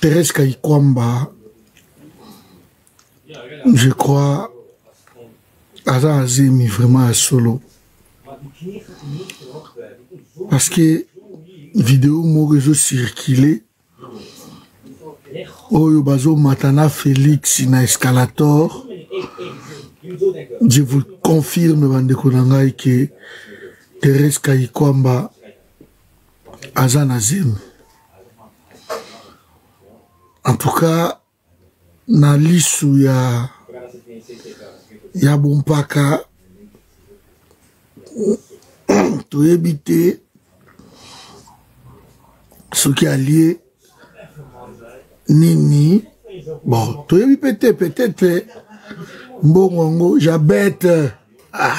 Thérèse Kayikwamba, je crois, Aza Azemi vraiment à solo. Parce que vidéo mo réseau circulé, Oyo Bazo Matana Félix na escalator. Je vous confirme, Bandeko Nangai, que Thérèse Kayikwamba Azan Azemi. En tout cas, na lisu ya Bompaka, tu éviter ce qui est lié Nini. Bon, tu éviter peut-être Mbongo, j'abête. Ah.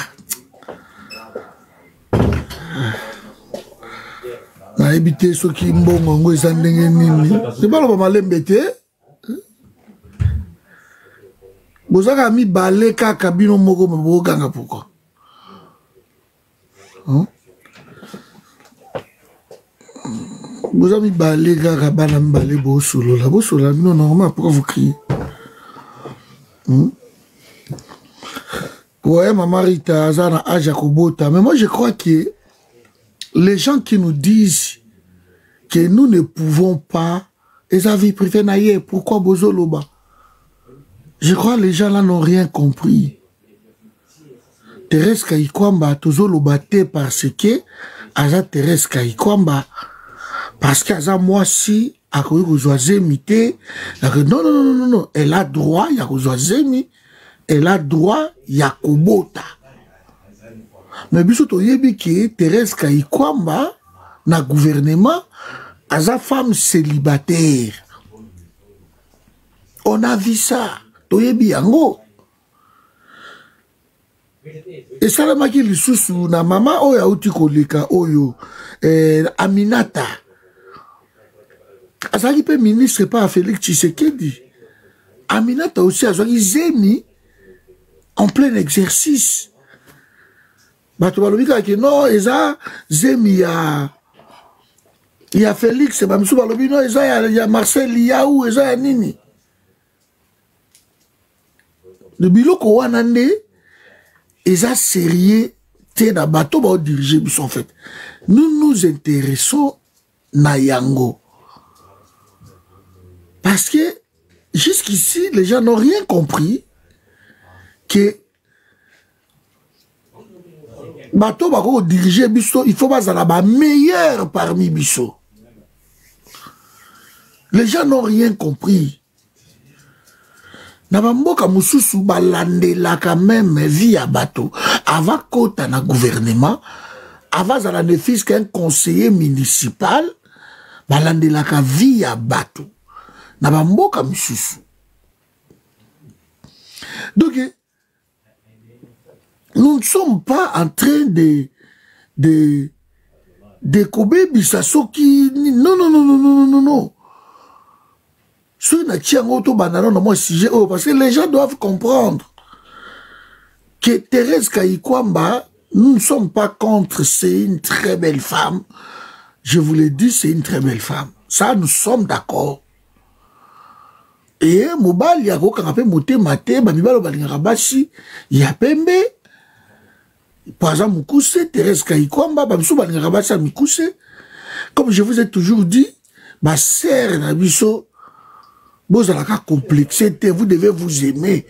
Na éviter ce qui Mbongo est en Nini. C'est pas le moment l'embêter. Bozaka mi balé kaka bino moko maboganga pourquoi? Vous avez balé kaka bana balé bo solo la non normal pourquoi vous criez? Ouais, maman Rita Azana Ajakobota, mais moi je crois que les gens qui nous disent que nous ne pouvons pas, ils avaient préféré naïe, pourquoi Bozoloba? Je crois que les gens là n'ont rien compris. Thérèse Kayikwamba, Tozoloba te parce que Aza Thérèse Kayikwamba, parce qu'Aza moi si, à quoi vous avez imité, non, elle a droit, il y a vous avez elle a droit, il y a Kobota. Mais bisoto yebi ki Thérèse Kayikwamba, na gouvernement, Aza femme célibataire. On a vu ça. Toyebi yango. Et ça la maki lisusu na mama oya uti koleka oyo Aminata. Azali pe ministre pas Félix Tshisekedi. Aminata aussi azali zemi en plein exercice. Bato balobika ke non eza zemi ya Félix bamsu balobi non eza ya Marcel Yaou eza ya nini. Le biloko wanande eza sérieux te na bato ba diriger biso en fait. Nous nous intéressons na yango. Parce que jusqu'ici les gens n'ont rien compris que bato ba ko diriger biso il faut bazala ba meilleur parmi biso. Les gens n'ont rien compris. Na bamboka mususu balandela quand même vie à bateau. Avant kota na gouvernement, avant zala ne fils qu'un conseiller municipal, balandela ka vie à bateau. Na bamboka mususu. Donc, nous ne sommes pas en train de kobe bisaso qui non. Parce que les gens doivent comprendre que Thérèse Kayikwamba, nous ne sommes pas contre, c'est une très belle femme. Je vous l'ai dit, c'est une très belle femme. Ça, nous sommes d'accord. Et Mobal, il y a un moté maté, Bamibalo Balingarabashi, il y a Pembe, par exemple, Moukousse, Thérèse Kayikwamba, Bamsou Balingarabashi, Moukousse. Comme je vous ai toujours dit, ma sœur Nabiso, vous avez la complexité, vous devez vous aimer,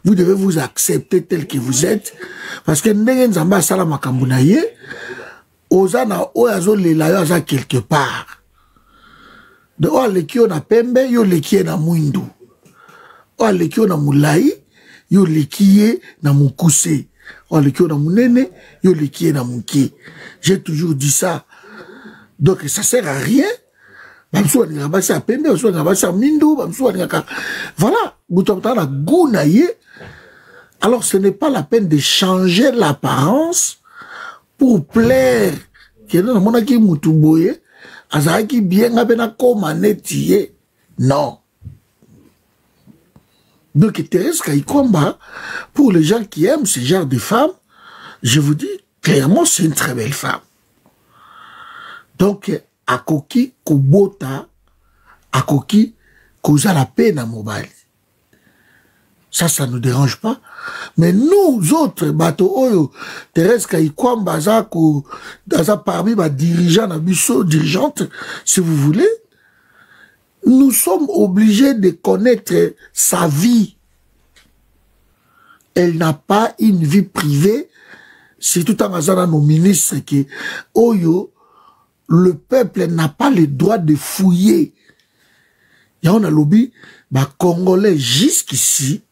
vous devez vous accepter tel que vous êtes, parce que Ndengen Zamba Salama Kambunaye, Ozana Oyazo Lelayo Aza quelque part. De Oa Lekio na Pembe, yo Lekie na Mwindu. Oa Lekio na Moulaï, yo Lekie na Moukousse. Oa Lekio na Mounene, yo Lekie na Mouké. J'ai toujours dit ça. Donc ça sert à rien. Voilà, alors ce n'est pas la peine de changer l'apparence pour plaire. Non. Donc Thérèse Kayikwamba, pour les gens qui aiment ce genre de femmes, je vous dis clairement c'est une très belle femme. Donc Akoki Kubota, Akoki cause à la peine à mobile. Ça ne nous dérange pas. Mais nous autres, bateau oyo, Thérèse Kayikwamba, parmi les dirigeants, dirigeantes, si vous voulez, nous sommes obligés de connaître sa vie. Elle n'a pas une vie privée. C'est tout en hasard nos ministres qui, oyo, le peuple n'a pas le droit de fouiller. Et on a lobby, Congolais jusqu'ici,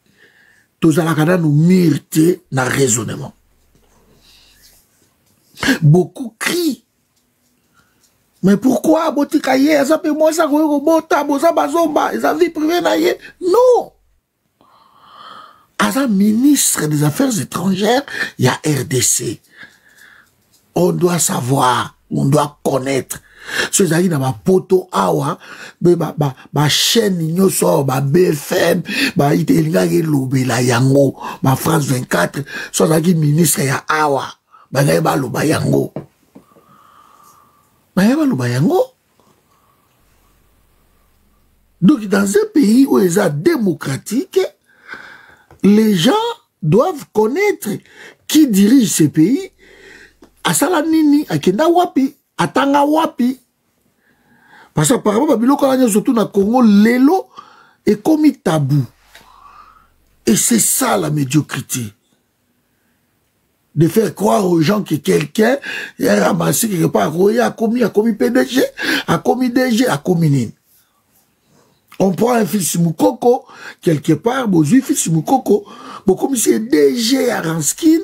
tous à la nous mériter na raisonnement. Beaucoup crient. Mais pourquoi Botikaye, ça peut moi ça bota, boza bazomba, ça vie privée naie? Non. As un ministre des Affaires étrangères, il y a RDC. On doit savoir, on doit connaître. Ce qui dans ma poto awa, ma chaîne nyoso, ma BFM, ma itelinga lobe la yango, ma France 24, ce qui ministre ya awa, ma yeba loba yango. Ma yeba loba yango. Donc dans un pays où ils sont démocratiques, les gens doivent connaître qui dirige ce pays. Asala nini, akenda wapi, atanga wapi. Parce que par exemple, surtout dans le Congo, l'élo est comme tabou. Et c'est ça la médiocrité. De faire croire aux gens que quelqu'un a ramassé quelque part, a commis PDG, a commis DG, a commis nini. On prend un fils Moukoko, quelque part, Bozu, fils Moukoko, comme si c'est DG à Ranskin,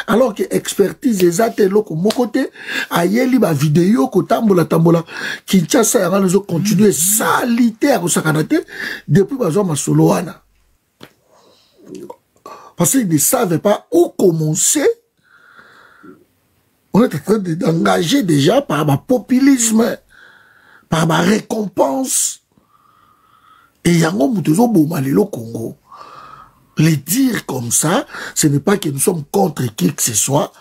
alors que expertise les atelos comme mon côté, aïeli ma vidéo, tambola, Kinshasa, y'a nous continué salitaire au Sakanate, depuis ma soloana. Parce qu'ils ne savaient pas où commencer. On est en train d'engager déjà par ma populisme, par ma récompense. Et yango mutezo bomalelo Congo. Les dire comme ça, ce n'est pas que nous sommes contre qui que ce soit,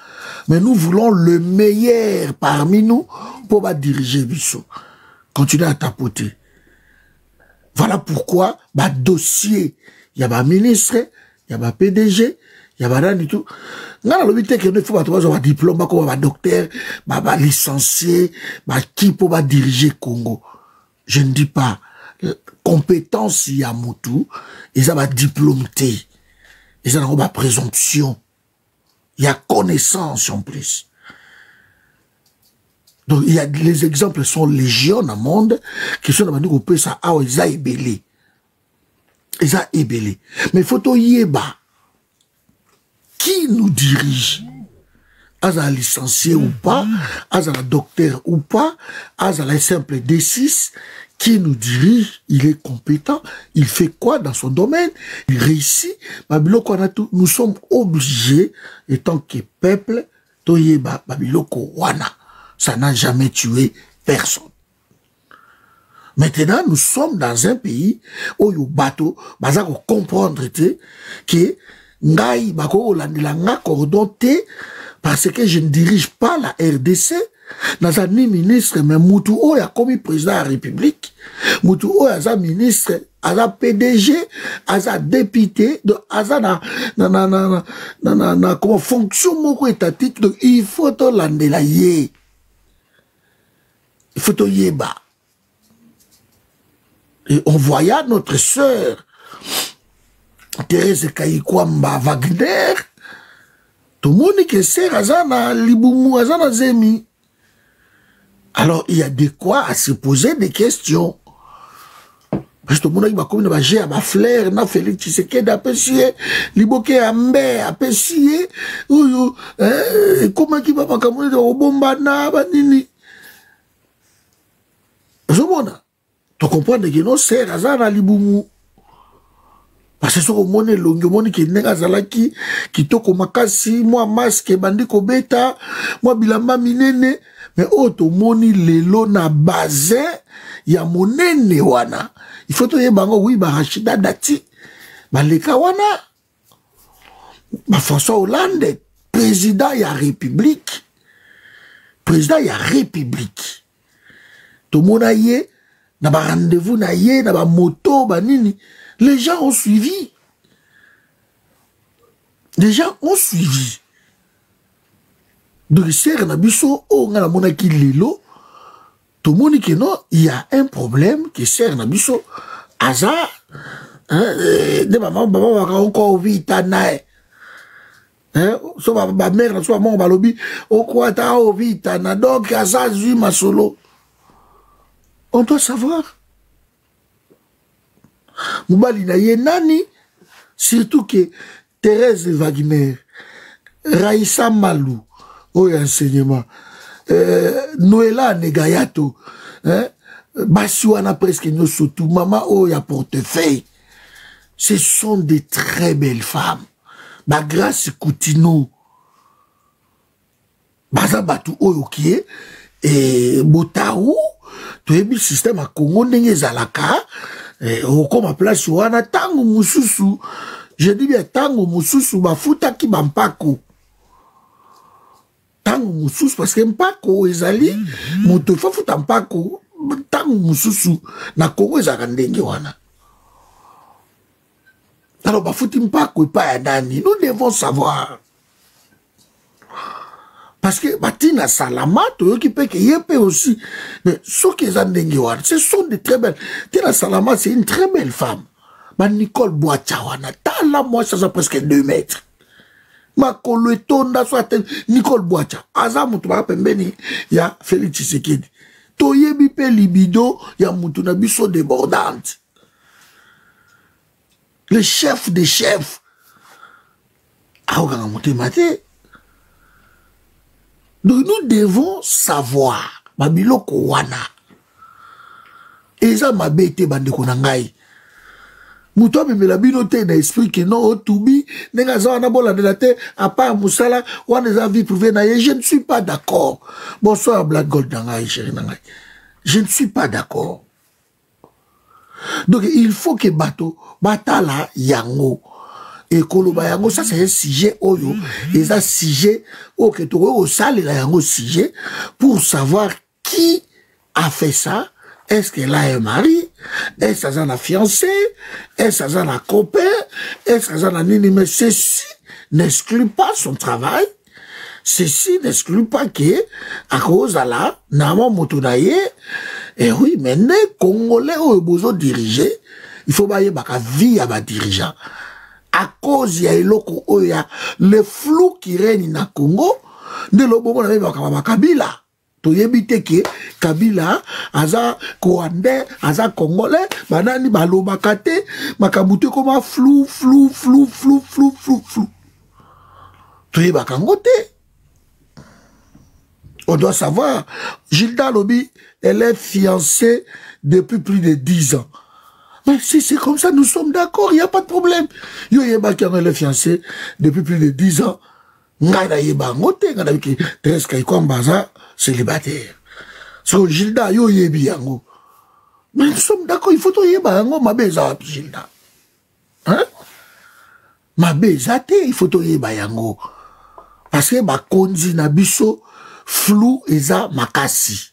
mais nous voulons le meilleur parmi nous pour diriger Bissot. Continuer à tapoter. Voilà pourquoi, dossier, il y a un ministre, il y a un PDG, il y a un du tout. Là, le but est que nous faut avoir un diplôme, comme un docteur, un licencié, qui pour diriger Congo. Je ne dis pas compétence il y a Moutou, ils ont diplômeté, ils ont ma présomption, il y a connaissance en plus. Donc il y a les exemples sont légion dans le monde qui sont dans le monde ça a ils ont ébélé, ils ont ébélé. Mais il faut yeba qui nous dirige. Aza licencié ou pas, aza docteur ou pas, aza la simple D6, qui nous dirige, il est compétent, il fait quoi dans son domaine, il réussit, nous sommes obligés, en tant que peuple, toyeba babiloko wana, ça n'a jamais tué personne. Maintenant, nous sommes dans un pays où il y a bateau, bazako comprendre que ngai bako olandela nga cordon parce que je ne dirige pas la RDC. Dans un ministre, mais Moutou a commis président de la République. Moutou a un ministre, a un PDG, a un député, a une fonction étatique. Donc il faut to landela ye. Il faut to yeba. Et on voyait notre sœur, Thérèse Kayikwamba Wagner, tout le monde qui sert à Liboumou, à Zemi. Alors, il y a de quoi à se poser des questions. Parce que tout le monde a comme une à Flair, na Félix Tshisekedi a pessier, Liboké Ambe a pessier, comment qui va pas comme au bombana, banini. Je vois, tu comprends que non, c'est à Liboumou. Parce que ce qu'on monnaie longue monnaie qui n'est pas zalaki qui toko makasi moi masque bandi ko beta moi bilamba minene mais auto monnaie lelo na bazin ya monene wana il faut to yebango oui ba Rachida Dati ba leka wana ba François Hollande président ya république to monaye na ba rendez-vous na ye, na ba moto, ba nini. Les gens ont suivi. Les gens ont suivi. Donc, c'est na biso, oh, nga la mona ki lilo, tout le monde qui non, il y a un problème qui sert na biso, hasard, de maman, encore vite, nae. So ma mère, soit mon balobi, au quoi t'as vite, donc, hasard, ma solo. On doit savoir. Moubali na ye nani, surtout que Thérèse Wagner, Raïssa Malou, oh, enseignement, Noëlla Negayato, Basiwana presque nous surtout, maman, oh, ya portefeuille. Ce sont des très belles femmes. Ba grâce Koutino, Baza Batou Oyokie, et Botaou, tu es le système à Congo ndenge zalaka, comme à place wana tango mususu, je dis bien tango mususu bafuta ki bampako. Tango mususu parce que mpako ezali, moto fa futa mpako, tango mususu na Congo ezaka ndenge wana. Alors bafuti mpako pa ya nani, nous devons savoir. Parce que Batina Salama, qui peut que aussi, mais ceux qui ont ce sont des très belles. Tina Salama, c'est une très belle femme. Ma Nicole Boachawana, tala moi, ça presque 2 mètres. Ma Kolotonda, soit Nicole Boacha. Azam, tu vas pembeni, il y a Félix Tshisekedi. Toye bipe libido, il y a Moutunabiso débordante. Le chef des chefs. Ah, on va monter maté. Donc nous devons savoir, Babiloko wana. Et ça m'a bêté bande konangai. Mouto me la binote na esprit que non au tubi, nenga za wana bola de la terre, à part Moussala, wana za vie privée na ye, je ne suis pas d'accord. Bonsoir Black Gold nangai, chéri nangai. Je ne suis pas d'accord. Donc il faut que bato, batala yango. Et Koloba yango, ça c'est un sujet oyo, et ça sujet au que tu au sale la yango sujet pour savoir qui a fait ça. Est-ce qu'elle a un mari? Est-ce qu'elle a un fiancé? Est-ce qu'elle a un copain? Est-ce qu'elle a un nini? Mais ceci n'exclut pas son travail. Ceci n'exclut pas que à cause de là, nama motonaye. Et oui, mais les Congolais ont besoin de diriger. Il faut bailler baka vie à ma dirigeant. À cause il y a le flou qui règne na Congo, de l'obo na même Kabila. To yebite ke Kabila aza Rwandais, aza Congolais, banani baloba kate, makabute comme flou. To yebaka ngote. On doit savoir, Gilda Lobi, elle est fiancée depuis plus de 10 ans. Mais si c'est comme ça, nous sommes d'accord, il n'y a pas de problème. Yo yeba qui est fiancé depuis plus de 10 ans. Ngada yeba ngote, ngada ki Thérèse Kaikwambaza célibataire. So Gilda yo yebi yango. Mais nous sommes d'accord, il faut to yeba yango mabeza Gilda. Hein? Mabeza te, il faut to yeba yango. Parce que ba konzi na biso flou eza makasi.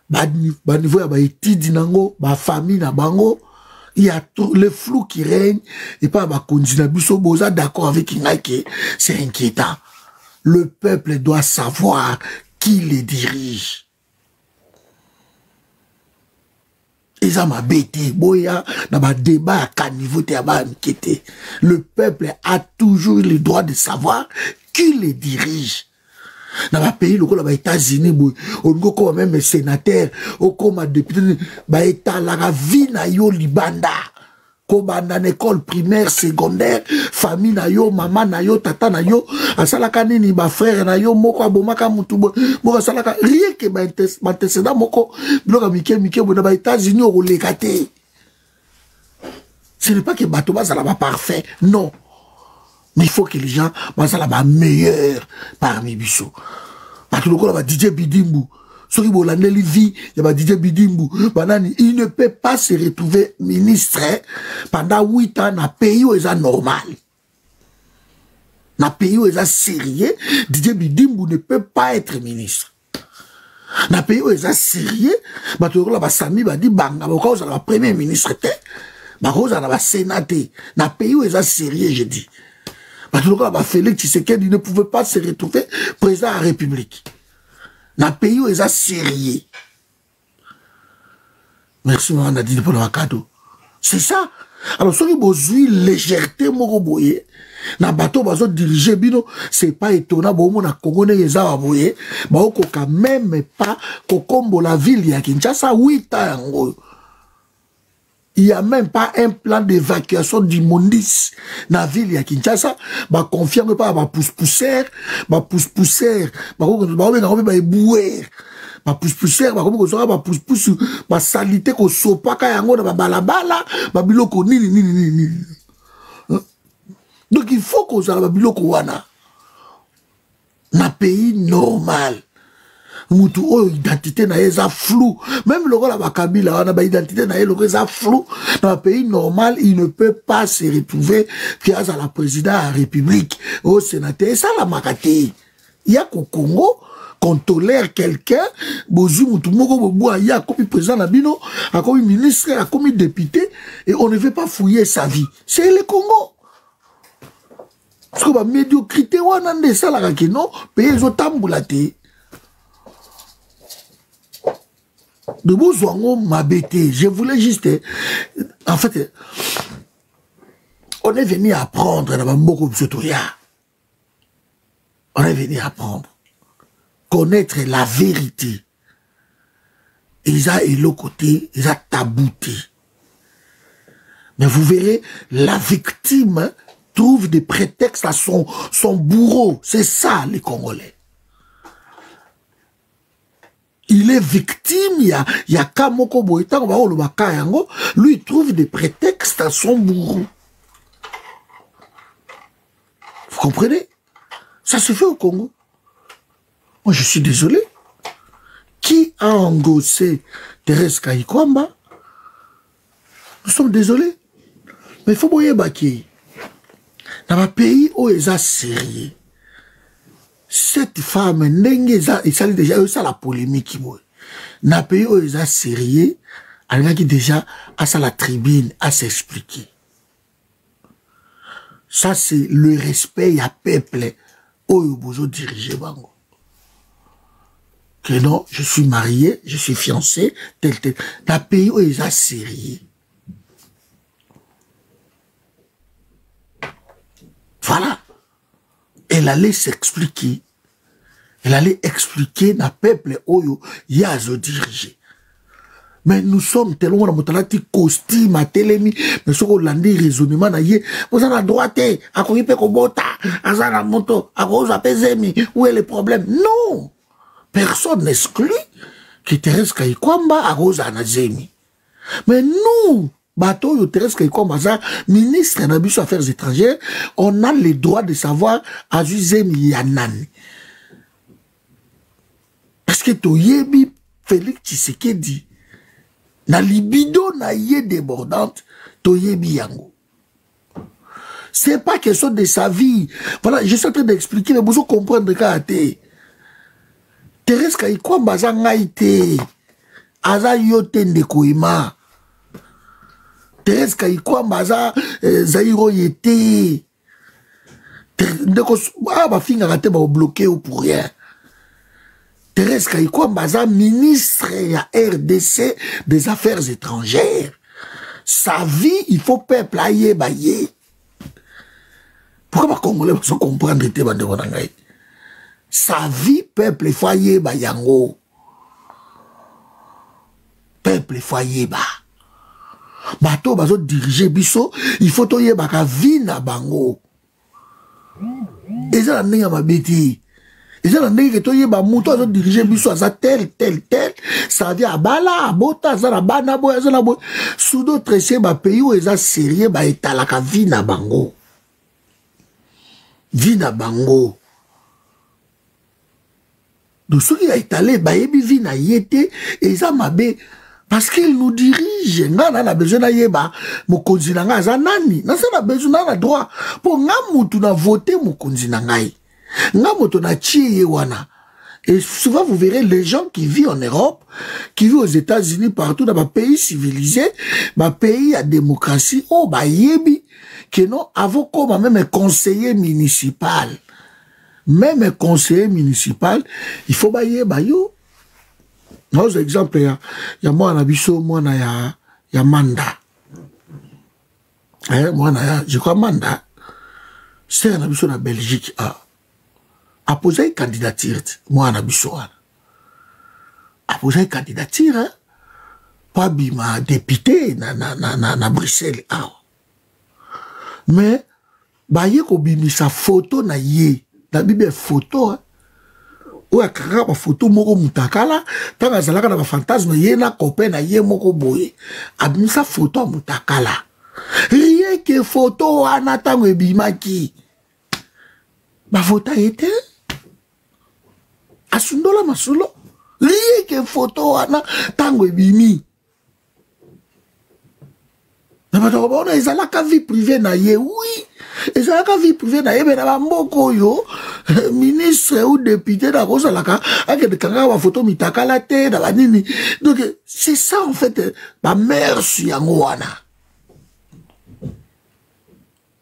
Ba niveau ya ba étude nango, ba famille na bango, il y a tout le flou qui règne et pas ba konzina biso boza d'accord avec Ingaike, c'est inquiétant. Le peuple doit savoir qui les dirige. Et ça m'a bêté, boya, na ba débat à niveau te ba inquiété. Le peuple a toujours le droit de savoir qui les dirige. Dans le pays, les États-Unis, on a même sénateur, on a député, État, la vie na yo libanda. Comme dans l'école primaire, secondaire, famille na yo, maman na yo, tata na yo, asalaka nini, ba frère na yo, moko abomaka mutubo, moko asalaka, rien que m'antécédent moko, bloka mike, dans les États-Unis, on l'égate. Ce n'est pas que Batoba, ça va parfait, non. Mais il faut que les gens, ça là meilleur parmi Bissot. Parce que le coup, DJ Bidimbu, il ne peut pas se retrouver ministre pendant 8 ans dans un pays où il est normal. Dans un pays où il est sérieux, DJ Bidimbu ne peut pas être ministre. Na pays où ils ont sérieux, batokola ba sami ba di banga ba cause la premier ministre te, ba cause na ba sénateur. Na pays où ils ont sérieux, je dis. Batokola ba Félix Tshisekedi ne pouvait pas se retrouver président de la République. Na pays où ils ont sérieux. Merci maman Nadine pour le cadeau. C'est ça. Alors ceux qui besoin légèreté moko boye. Na bateau bazo diriger bino, c'est pas étonnant bon na Congo ne yeza aboye, ba okoka même pas kokombo la ville ya Kinshasa 8 ans. Il y a même pas un plan d'évacuation d'immondices dans la ville ya Kinshasa, ba confirme pas ba pousse-poussière, ba pousse-poussière, ba ébouer. Ba pousse-poussière, ba pousse-pousse, ba salité ko sopa ka yango na ba balabala, ba biloko nini. Donc il faut qu'on soit wana na pays normal. Mutu o identité na eza flou. Même le rôle Kabila wana ba identité na eza flou. Dans un pays normal, il ne peut pas se retrouver qui a la président de la République au sénateur. Et ça la makate. Il y a qu'au Congo qu'on tolère quelqu'un, bozu mutu moko bobo ya comme président na bino, comme ministre, comme député et on ne veut pas fouiller sa vie. C'est le Congo. Parce que la médiocrité, on a des salaires qui non, pays ont tamboulaté. De besoin, m'a bêté. Je voulais juste. En fait, on est venu apprendre dans beaucoup de Sotoria. On est venu apprendre. Connaître la vérité. Ils ont l'autre côté, ils ont tabouté. Mais vous verrez, la victime trouve des prétextes à son bourreau. C'est ça, les Congolais. Il est victime, il y a Kamoko Boïta, lui, il trouve des prétextes à son bourreau. Vous comprenez? Ça se fait au Congo. Moi, je suis désolé. Qui a engossé Thérèse Kayikwamba? Nous sommes désolés. Mais il faut boyer Baki. Dans un pays où ils ont sérieux, cette femme, il s'est déjà ça la polémique. Dans un pays où ils ont sérieux, elle a déjà à la tribune à s'expliquer. Ça, c'est le respect à peuple où ils ont dirigé. Que non, je suis marié, je suis fiancé, tel. Dans un pays où ils ont sérieux. Voilà. Elle allait s'expliquer. Elle allait expliquer na peuple oyo yazo dirigé. Mais nous sommes tellement dans notre costume à télémi, mais ce qu'on l'a dit raisonnement na yé, vous avez la droite, à quoi il peut kobota, à la moto, à quoi vous appelez zemi, où est le problème? Non! Personne n'exclut que Thérèse Kayikwamba à cause de zemi. Mais nous, bateau yo Thérèse Kayikwamba, ministre des Affaires étrangères, on a le droit de savoir à zemi yanani. Parce que Toyebi Félix Tshisekedi, na libido na yé débordante, Toyebi yango. C'est pas question de sa vie. Voilà, je suis en train d'expliquer, mais vous comprendre que Thérèse Kayikwamba aza ngaite, aza yote ndekoima. Thérèse Kayikwamba aza zairo yete. Ndeko ba finga kate ba bloqué ou pour rien. Thérèse Kayikwamba aza ministre ya RDC des Affaires étrangères. Sa vie, il faut peuple aye baye. Pourquoi les Congolais vont comprendre te bande wanangai? Sa vie, peuple foyer ba yango. Peuple foyer ba. Bato bazo diriger biso, il faut toye baka vie na bango. Et ça n'a pas bêti. Et ça n'a pas toye ba muto bazo diriger biso ça tel. Ça vient à bala, à bota, ça na bana boy, ça na boy. Sous d'autres c'est ba pays où ils ont sérieux ba etalaka vie na bango. Vie na bango. Donc, ceux qui ont étalé, bayebi vi na yete, et ça m'a bé, parce qu'il nous dirige. N'a a besoin na yeba, mokonzi na nga za nani. N'a ça na besoin na droit. Pour nga mutu na voter mokonzi na ngai. Nga mutu na chie wana. Et souvent, vous verrez les gens qui vivent en Europe, qui vivent aux États-Unis, partout dans les pays civilisés, les pays à démocratie, oh, bah, yebi, que non, avant comme même un conseiller municipal. Même un conseiller municipal, il faut bah, yeba, yo. Dans exemple, il y a moi, en abisso, moi, il y a Manda. Moi, je crois Manda. C'est un abisso en Belgique, a posé une candidature, moi, en abisso, a posé une candidature, pas bima député, na Bruxelles, mais, bah, yé ko bimi sa photo na yé, na bibe photo, ou a kaka ba photo moko mutakala, tanga zalaka na ba fantasme yé na copain na yé moko boye, a bimi sa photo mutakala. Rien que photo anatango ebimaki. Ba photo était asundola masulo. Rien que photo anatango ebimi. On a ezalaka vie privée na ye, oui. Ezalaka vie privée na ye, mais na mboko yo, ministre ou député na kozalaka, ake de kanga wa photo mitakala te, na banini. Donc, c'est ça en fait, ma mère sur yangoana.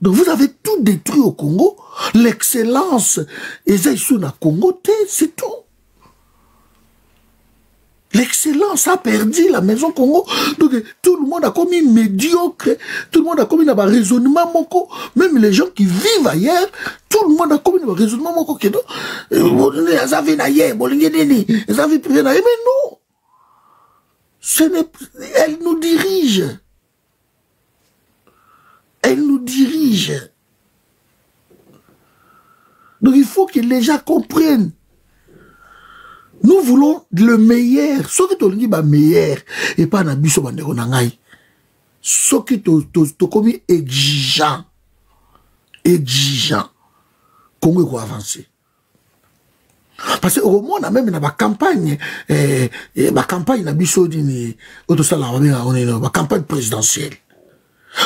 Donc, vous avez tout détruit au Congo. L'excellence, ezaisu na Congo te, c'est tout. L'excellence a perdu la maison Congo. Donc, tout le monde a commis médiocre. Tout le monde a commis un raisonnement moko. Même les gens qui vivent ailleurs, tout le monde a commis un raisonnement moko. Mais non. Elle nous dirige. Elle nous dirige. Donc, il faut que les gens comprennent. Nous voulons le meilleur. Ce qui est le meilleur. Et pas un biso bandeko nangai. Ce qui est comme exigeant. Exigeant. Congo va avancer. Parce qu'au moins, on a même une campagne. Ma campagne, na biso dini. Ma campagne présidentielle.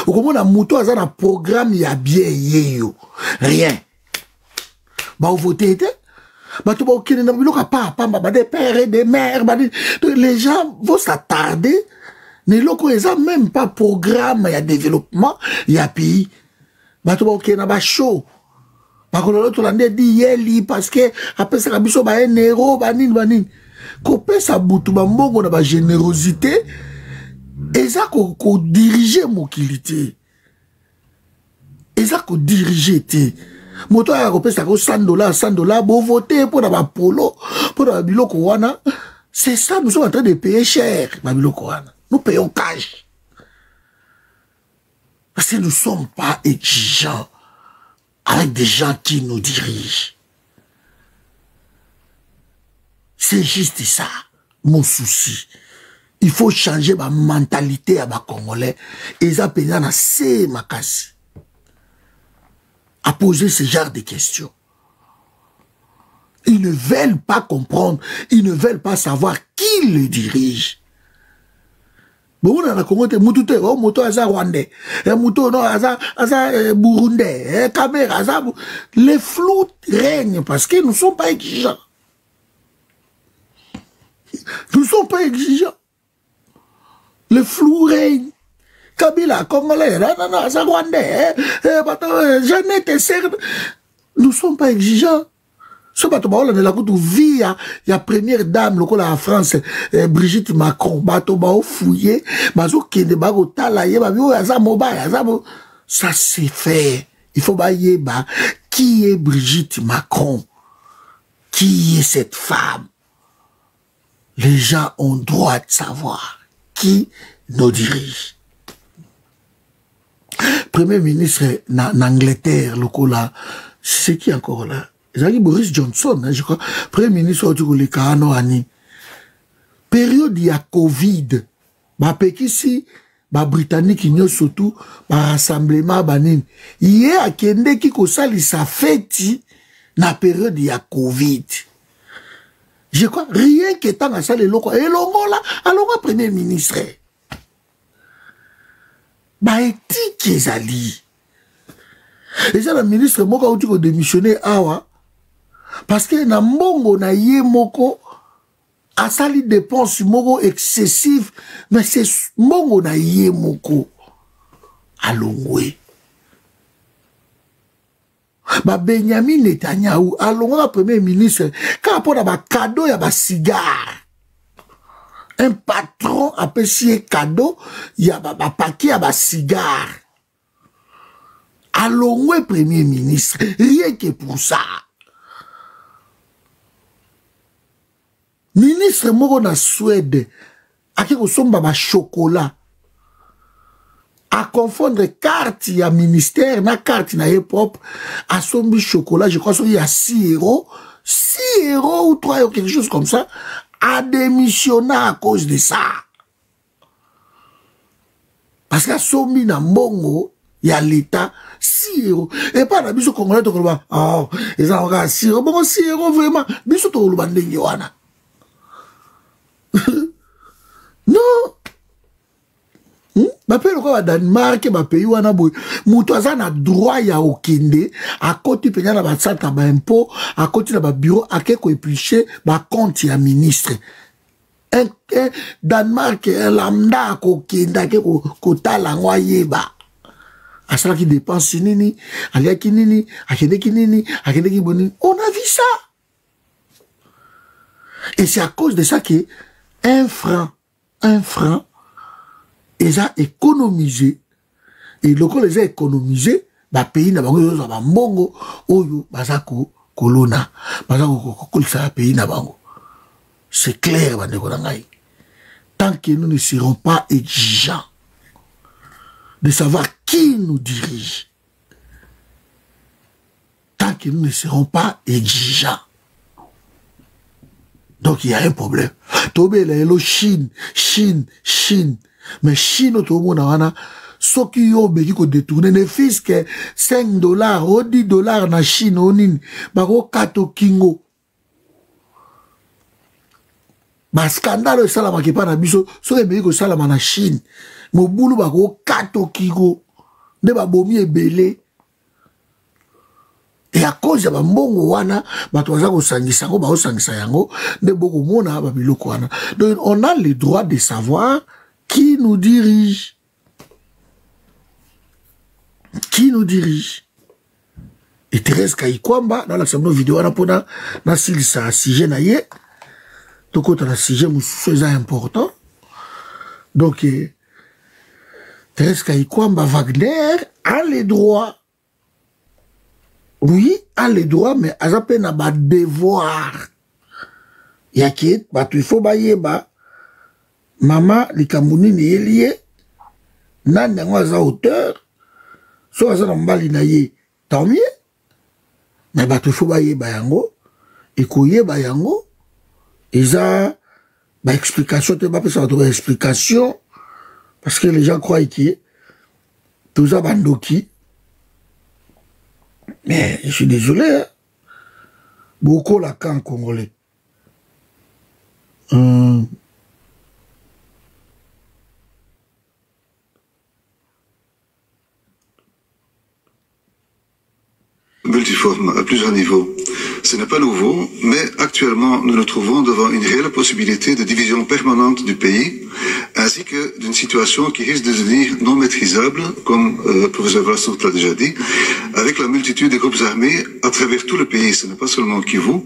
Au moins, on a mouton à un programme, il y a bien yo. Rien. Bah, vous votez, des pères et des mères, les gens vont s'attarder. Mais locaux, ils n'ont même pas programme, il y a développement, il y a pays. Parce que après ça, il y a un héros, couper sa boutou, il y a générosité, et ça, qu'on dirige mon qualité. Et ça, qu'on dirige, moto a repé ça $100, bon voter pour la polo, pour la biloko wana. C'est ça, nous sommes en train de payer cher, la biloko wana. Nous payons cash. Parce que nous ne sommes pas exigeants avec des gens qui nous dirigent. C'est juste ça, mon souci. Il faut changer ma mentalité à ma Congolais. Et ça, pénal, c'est ma casse. À poser ce genre de questions. Ils ne veulent pas comprendre, ils ne veulent pas savoir qui le dirige. Bon, on a commenté, Moutouté, oh, Moto Aza Rwandais, Mouto, non, Aza Burundais, Caméra, Aza. Les flous règnent parce que nous ne sommes pas exigeants. Nous ne sommes pas exigeants. Les flous règnent. Kabila, Congolais, non, Rwandais, nous ne sommes pas exigeants. Ce bateau, on a la route vie, il y a première dame, le la France, Brigitte Macron, bateau, fouillé, bateau, qui est de bateau, talaye, ça c'est fait. Il faut bailler, qui est Brigitte Macron? Qui est cette femme? Les gens ont droit de savoir qui nous dirige. Premier ministre en Angleterre, là, c'est qui encore là? C'est Boris Johnson, hein, je crois. Premier ministre du Kano Ani. Période il y a Covid. Bah pekisi, bah Britannique igno surtout, bah rassemblement banin. Hier à Kende qui kosali sa fête na période il y a Covid. Je crois rien que tant à ça les locaux et longo là, alors premier ministre. Bah éthique ezali. Et ça le ministre moka outi ko démissionner awa. Parce que na mbongo na ye moko, asali dépense moko excessive, mais c'est mbongo na ye moko. Alongwe. Ba Benjamin Netanyahu, alongwe premier ministre, quand on a ba cadeau, ya ba cigare. Un patron a payé cadeau, ya ba paquet, ya ba cigare. Alongwe premier ministre, rien que pour ça. Ministre moko na Suède, ake ko somba ba chocolat. À confondre carte ya ministère na carte na hip-hop, à sombi chocolat, je crois qu'il y a 6 euros, 6 euros ou 3 euros, quelque chose comme ça, à démissionner à cause de ça. Parce que sombi na mbongo, il y a l'État, 6 euros. Et pas la biso congolais, to koloba, oh, ils ont encore 6 euros, bon, 6 euros vraiment, biso to koloba ndenge wana. Non. Bape loko ba Danemark ba pays wana boy mutu aza na droit ya okende akoti penya na basata ba impôt akoti na ba bureau akeko éplucher ba compte ya ministre un Danemark lambda akokenda akeko kotala ngwa yeba asala ki dépense nini aliaki nini akendeki nini akendeki boni on a vu ça et c'est à cause de ça que un franc ils ont économisé et lorsqu'ils les ont économisé ba pays na bango yo ba mbongo oyo bazako kolona bazako kolisa pays na bango c'est clair bandeko na ngai tant que nous ne serons pas exigeants de savoir qui nous dirige tant que nous ne serons pas exigeants. Donc il y a un problème. Tobé la hello Chine. Mais Chine tout le monde a ce qui ont béni qu'on détourne ne fils que $5 ou $10 na Chine onin bako kato kingo. Ba scandale ça la makepa na biso so que béni ko sala na Chine. Mobulu bako kato kingo. Ne ba bomi ebele. Et à cause de mbongo wana, batoza ko sangisa ngo ba sangisa yango, ne boko mona ba biloko wana. Donc on a le droit de savoir qui nous dirige. Qui nous dirige. Et Thérèse Kayikwamba dans la seconde vidéo wana pona na silisa sujet na ye. Donc on a sujet mususu important. Donc Thérèse Kayikwamba Wagner a le droit. Oui, a les droits, mais à ça peine à bas devoir. Yaki, bah tu faut bailler bah. Maman, les Camerounais n'est lié. Nan n'a pas à hauteur. Soit ça n'a pas l'inaïe, tant mieux. Mais bah tu faut bailler bah yango. Et couiller bah yango. Et ça, bah explication, tu vas pas ça trouver explication. Parce que les gens croient qu'il est. Tout ça bandoki. Mais je suis désolé, hein. Beaucoup la camp congolais. Multiforme à plusieurs niveaux. Ce n'est pas nouveau, mais actuellement nous nous trouvons devant une réelle possibilité de division permanente du pays, ainsi que d'une situation qui risque de devenir non maîtrisable, comme le professeur Vlassot l'a déjà dit, avec la multitude des groupes armés à travers tout le pays, ce n'est pas seulement Kivu,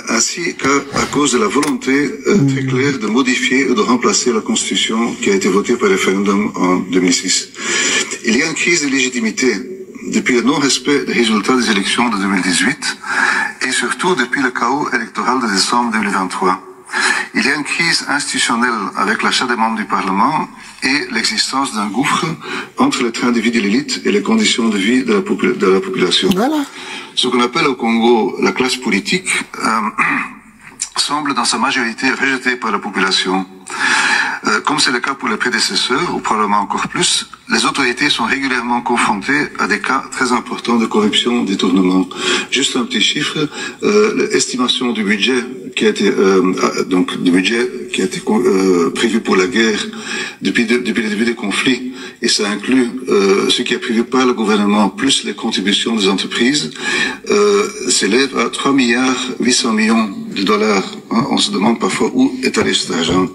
ainsi qu'à cause de la volonté très claire de modifier ou de remplacer la constitution qui a été votée par référendum en 2006. Il y a une crise de légitimité depuis le non-respect des résultats des élections de 2018 et surtout depuis le chaos électoral de décembre 2023. Il y a une crise institutionnelle avec l'achat des membres du Parlement et l'existence d'un gouffre entre les trains de vie de l'élite et les conditions de vie de la population. Voilà. Ce qu'on appelle au Congo la classe politique semble dans sa majorité rejetée par la population. Comme c'est le cas pour les prédécesseurs, ou probablement encore plus, les autorités sont régulièrement confrontées à des cas très importants de corruption, détournement. Juste un petit chiffre, l'estimation du budget qui a été donc du budget qui a été prévu pour la guerre depuis le début des conflits, et ça inclut ce qui est prévu par le gouvernement plus les contributions des entreprises, s'élève à 3,8 milliards de dollars. Hein. On se demande parfois où est allé cet argent.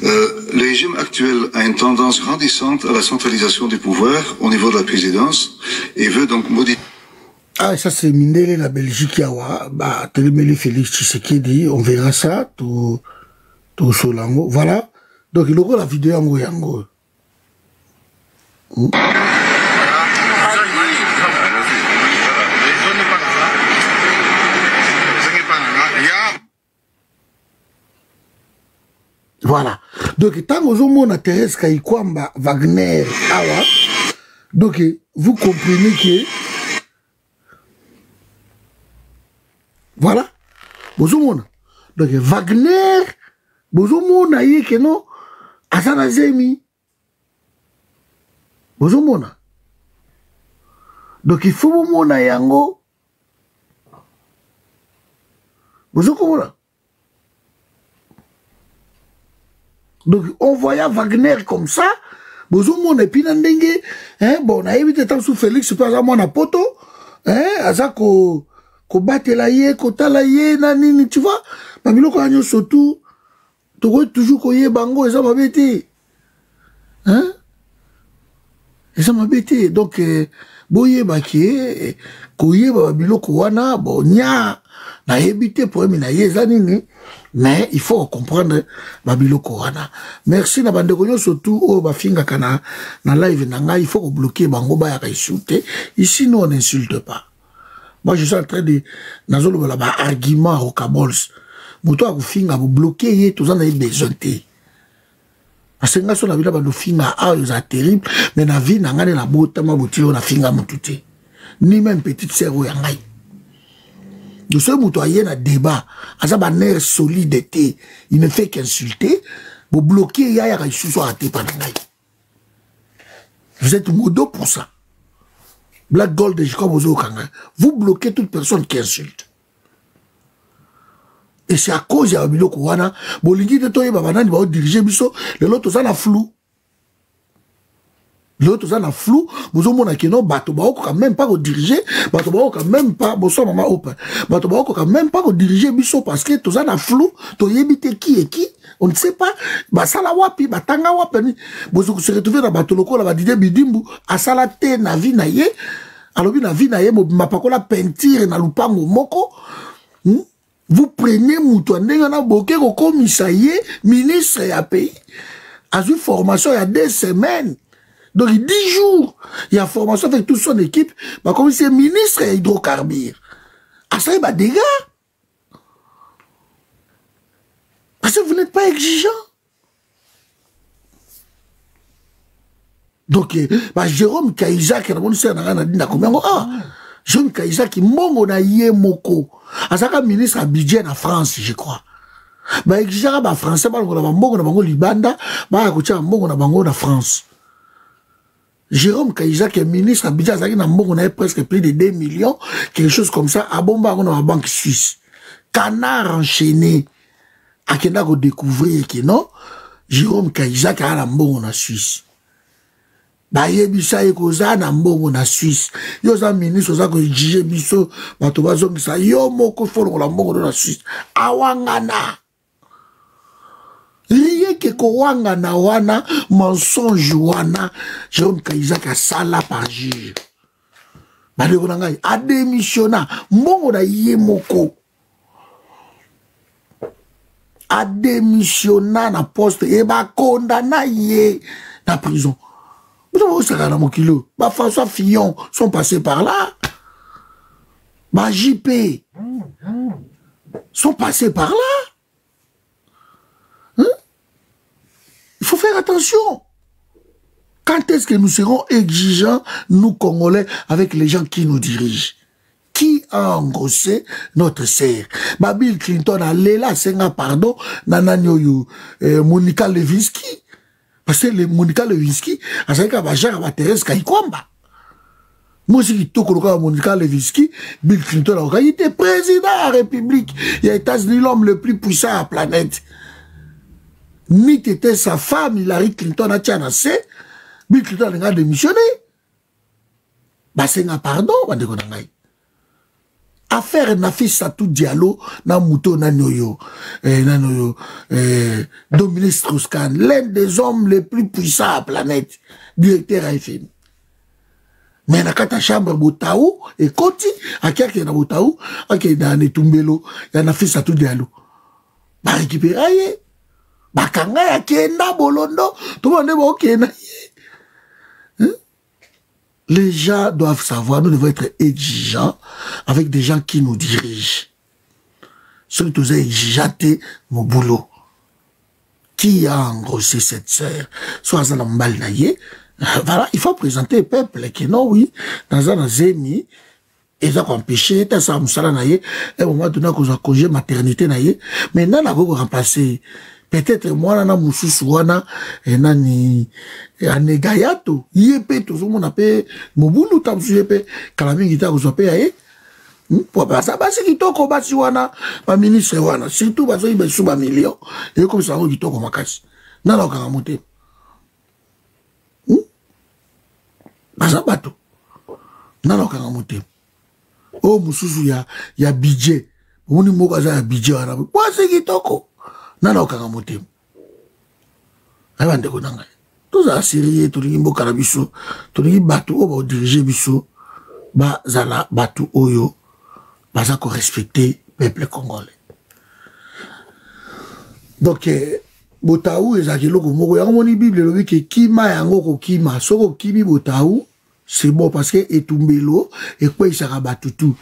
Le régime actuel a une tendance grandissante à la centralisation du pouvoir au niveau de la présidence et veut donc modifier. Ah, ça c'est Mindele, la Belgique, Yawa, bah, Télémélé Félix Tshisekedi, on verra ça, tout Solango, voilà. Donc, il aura la vidéo en Yango. Voilà. Donc, tant que vous avez Thérèse Kayikwamba, Wagner, Awa, donc, vous comprenez que voilà. Bozomona. Donc, Wagner, Bozomona, yé que non, Asana Zemi. Bozomona. Donc, il faut Bozomona yango. Bozomona. Donc, on voyait Wagner comme ça. Bozomona, et puis, Nandenge, hein, bon, on a évité tant sous Félix, pas à mon apoto, hein, Azako. Ko batela ye, ko tala ye, nanini, tu vois. Mamilo ko anyo surtout, to toujours ko ye bango, eza mabete. Hein? Eza mabete. Donc, boye baki, ko ye babilo ko wana, bo nya, na yebite pour na ye zanini. Mais il faut comprendre babilo ko wana. Merci na bande ko surtout o bafinga kana na live nanga, il faut bloquer bango ba ya insulter. Ici nous on n'insulte pas. Moi, je suis en train de... Nazolo la ba argument au Kabols. Mouto a finga vous bloquer, tout ça n'a besoin de. Parce que nga so na bila ba no finga a c'est terrible, mais na vie na ngane na bota ma boti na finga mututé. Ni même petite sœur ya ngai. De ce mouto a yé na débat, asa ba nerf solide té, il ne fait qu'insulter, vous bloquer ya ya sous so até pa ngai. Vous êtes modo pour ça. Black Gold et Jacob Ozokanga, vous bloquez toute personne qui insulte. Et c'est à cause de Abilo Kouana, Bolingi de Toye Babanani va diriger Bisso, les autres sont en flou. Les autres sont en flou, vous avez mon akino, Batobao quand même pas diriger, Batobao quand même pas, bonsoir maman open, Batobao quand même pas diriger Bisso parce que tous sont en flou, Toye bite qui est qui, on ne sait pas, Basala wapi, Batanga wapi, vous se retrouvez dans Batoloko, la Badide Bidimbu, Asalate, Navi Naye, alors na vie na ye ma pakola peinture na lupango moko vous prenez mutu ndenge na boke ko komisa ye ministre ya pays a eu formation il y a 2 semaines donc 10 jours il y a formation avec toute son équipe bah comme c'est ministre ya hydrocarbures à ça il va dégâts parce que vous n'êtes pas exigeant. Donc, bah, Jérôme Kaïsa, qui Jérôme Kaïsa, qui mongo na yé moko. Asaka ministre à budget en France, je crois. Bah, exigera, bah, français, bah, on a mongo na bango Libanda, bah, écoutez, mongo na bango na France. Jérôme Kaïsa, qui est ministre à budget, ça na mongo na presque plus de 2 millions, quelque chose comme ça, à bomba, on a la banque suisse. Canard enchaîné. À Kenda, qu'on découvrir que non, Jérôme Kaïsa, qui a la mongo na Suisse. Ba yebisa ekoza na mbongo na Suisse. Yo za ministre za ko jije biso bato bazongisa yo moko folo la mbongo na Suisse. Awangana. Lié que ko wangana wana mensonge wana Jérôme Kaïsa ka sala par juge. Ba de ngai a démissionna mbongo na ye moko. A démissionna na poste et ba condamna ye na prison. François Fillon sont passés par là. JP sont passés par là. Hein? Il faut faire attention. Quand est-ce que nous serons exigeants, nous Congolais, avec les gens qui nous dirigent? Qui a engrossé notre serre? Bill Clinton a Léla Senga, pardon, Nananyoyu, Monica Lewinsky. Parce que Monica Lewinsky, a dit que Thérèse Kayikwamba. Moi aussi, qui toque le Monica Lewinsky, Bill Clinton, il était président de la République. Il a États-Unis, l'homme le plus puissant à la planète. Ni était sa femme, Hillary Clinton a tient assez. Bill Clinton a démissionné. Bah, c'est un pardon, bah, de Konangai. Affaire Nafissatou Diallo, na Mouto, na Noyo, Dominique Strauss-Kahn, l'un des hommes les plus puissants à la planète, directeur AFM. Mais na kata chambre Botaou, et Koti, à qui est na Botaou, à qui est na Netumbelo, y a Nafissatou Diallo. Bah, récupérer, bah, kanga ya kenda bolondo, tout le monde est bon kenda. Les gens doivent savoir, nous devons être exigeants avec des gens qui nous dirigent. Surtout exigeanté mon boulot. Qui a engrossé cette sœur? Soit dans l'embal naïe. Voilà, il faut présenter le peuple qui non, oui, dans un zémi, ils ont empêché, t'as ça, moussala naïe, et au moment donné, qu'on a congé maternité naïe, mais non, on a remplacé. Peut-être moi, na mususu wana, nani, anegayato, yepe, tout le monde a payé, mobulu, tamsu yepe, kalami gita, vous avez payé, pour ça, bah, c'est qui toko, bah, si wana, ma ministre wana, surtout, bah, il y a sous ma million, et comme ça, on dit toko, ma casse. Non, non, quand on monte. Bah, ça, bateau. Non, non, quand on monte. Oh, mususu, y a budget. On y moka, ça, y a budget, wana, bah, c'est qui toko. Nana okanga motema. Aba ndeko nanga. Toza sérieux tolingi mboka na biso. Tolingi batu oyo ba diriger biso. Ba zala batu oyo baza ko respecter peuple congolais. Donc Botaou ezaki loko moko yango moni Bible lobi ke kima yango ko kima. Soko kimi Botaou, c'est bon parce que etumbelo et quoi il sera batu tout.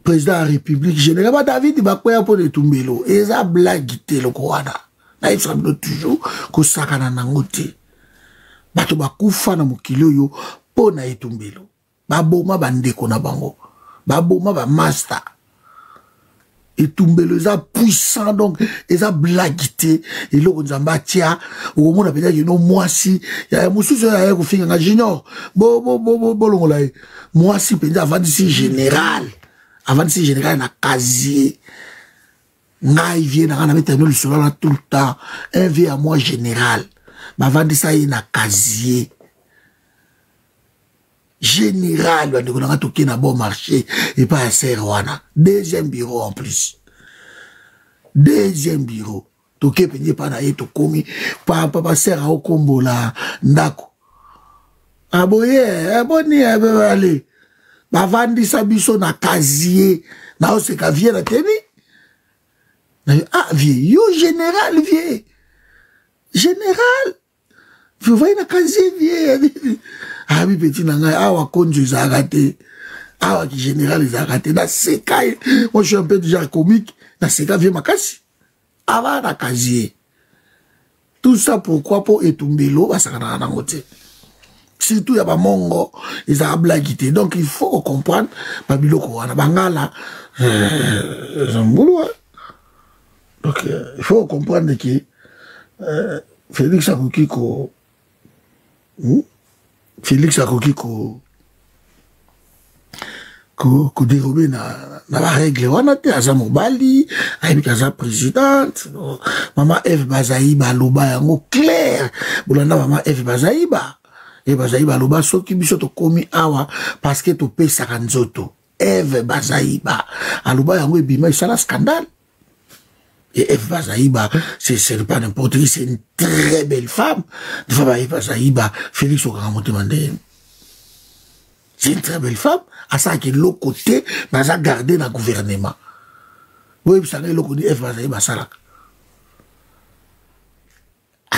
Président de la République générale, David Bakwaya pour les Tumbelo. Et ça blague le Kouana. Là, il semble toujours que ça n'a pas été. Bato Bakoufa na mokilo yo pour na Tumbelo. Baboma bandeko na bango. Baboma ba master. Et Tumbelo, ça puissant donc, et ça blague. Et là, on a tia, au moment où on a dit, non, moi si, il y a un moussou, il y a un film, un junior. Moi si, peut-être avant d'ici général. Avant de se général, na casier. Na, il vient, na, mettre le sol là tout le temps. Un vie à moi général. Mais avant de ça, il y a casier. Général, on a toqué na bon marché. Et pas un serwana. Deuxième bureau en plus. Deuxième bureau. Toqué, peigné, pas na, to komi. Papa, serre à Okombo là. Ndako. Aboye, abonné, allez. Bavandi sabiso na casier na oseka vie na teni ah vie yo général vie général vous voyez na casier vie ah mi petit nanga awa konjo izagate awa ki général izagate na seka moi je suis un peu déjà comique na seka vie makasi awa na casier tout ça pourquoi pour etumbelo basaka na ngote. Surtout, il y a pas mongo, ils ont blaguité. Donc, il faut comprendre, Babiloko, on a bangala, boulot. Donc, il faut comprendre que Félix Akokiko, ko dérobé na la règle, on a été à Zamobali, avec la présidente, maman Eve Bazaïba, Loba, yango clair, boulanda maman Eve Bazaïba. Et Bazaïba loba soki biso to komi awa parce que to pe sakanzoto Eve Bazaïba aloba yango ebima isala scandale. Et Eve Bazaïba c'est pas n'importe qui, c'est une très belle femme. De femme Eve Bazaïba Félix Okamote Mandé, c'est une très belle femme à ça qui l'autre côté baza garder dans le gouvernement. Oui ça le côté Eve Bazaïba salak.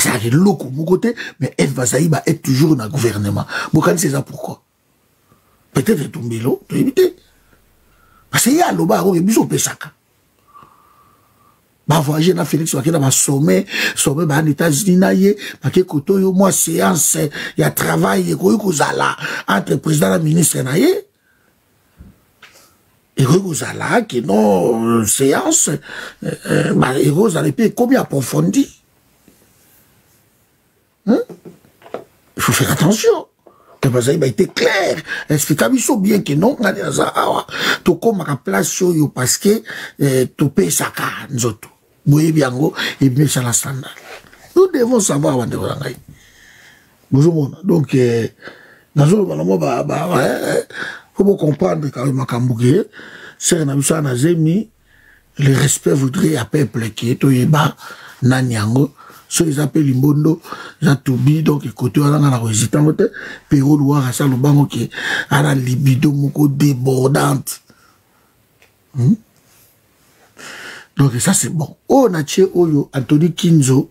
Ça a l'autre côté, mais Eve Bazaïba est toujours dans le gouvernement. Bokani, c'est ça pourquoi? Peut-être tomber l'eau, tu éviter. Parce qu'il y a l'oba, il y a besoin de Pesaka. Bah, voyager dans Félix, il y a un sommet, en États-Unis, parce que moi, séance, il y a travail, il y a entre le président et le ministre, et Rosala, qui non, séance, et Rosala, combien approfondi? Il faut faire attention. parce qu'il a été clair. Explication bien que non, tu comme à place parce que tu payes ça car nous autres. Boye biango et bien ça la standard. Nous devons savoir avant de voir. Bonjour. Donc faut comprendre quand même Kambouké, c'est un abusa nazemi, le respect voudrait à peuple qui est toyeba nanyango. So ils appellent Limbondo, Jatubi, donc écoutez, on a la résidence, Péro Loire, à Salobango qui a la libido moko débordante. Donc ça c'est bon. Oh, na tché oyo, Anthony Kinzo,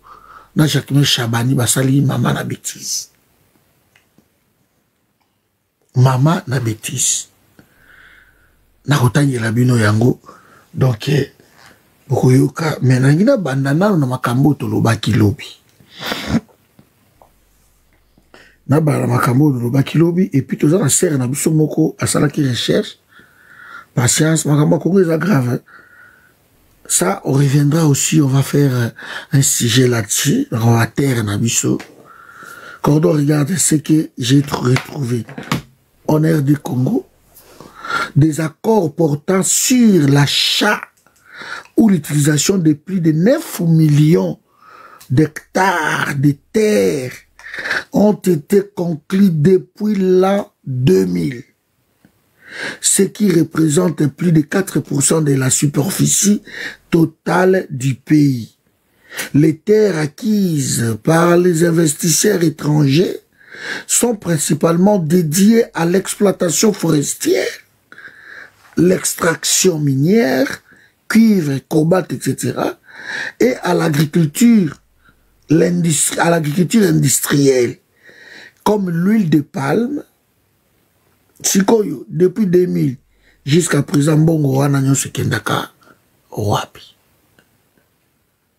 na Jacqueline Chabani, basali, maman na bêtise. Maman na bêtise. Na rotangi la bino yango, donc, Bokoyoka, mais nangina bandana na makambo tolobaki lobi. Na bala makambo tolobaki lobi et puis toza na serre na biso moko asala ki recherche. Patience, makambo kongo est grave. Ça on reviendra aussi, on va faire un sujet là-dessus, on va terre na biso. Quand on regarde ce que j'ai retrouvé en RD Congo, des accords portant sur l'achat ou l'utilisation de plus de 9 millions d'hectares de terres ont été conclus depuis l'an 2000, ce qui représente plus de 4% de la superficie totale du pays. Les terres acquises par les investisseurs étrangers sont principalement dédiées à l'exploitation forestière, l'extraction minière, cuivre, cobalt, etc. et à l'agriculture, industrielle, comme l'huile de palme, Sikoyo, depuis 2000 jusqu'à présent, Bongo Wananyo Sekendaka, Wapi.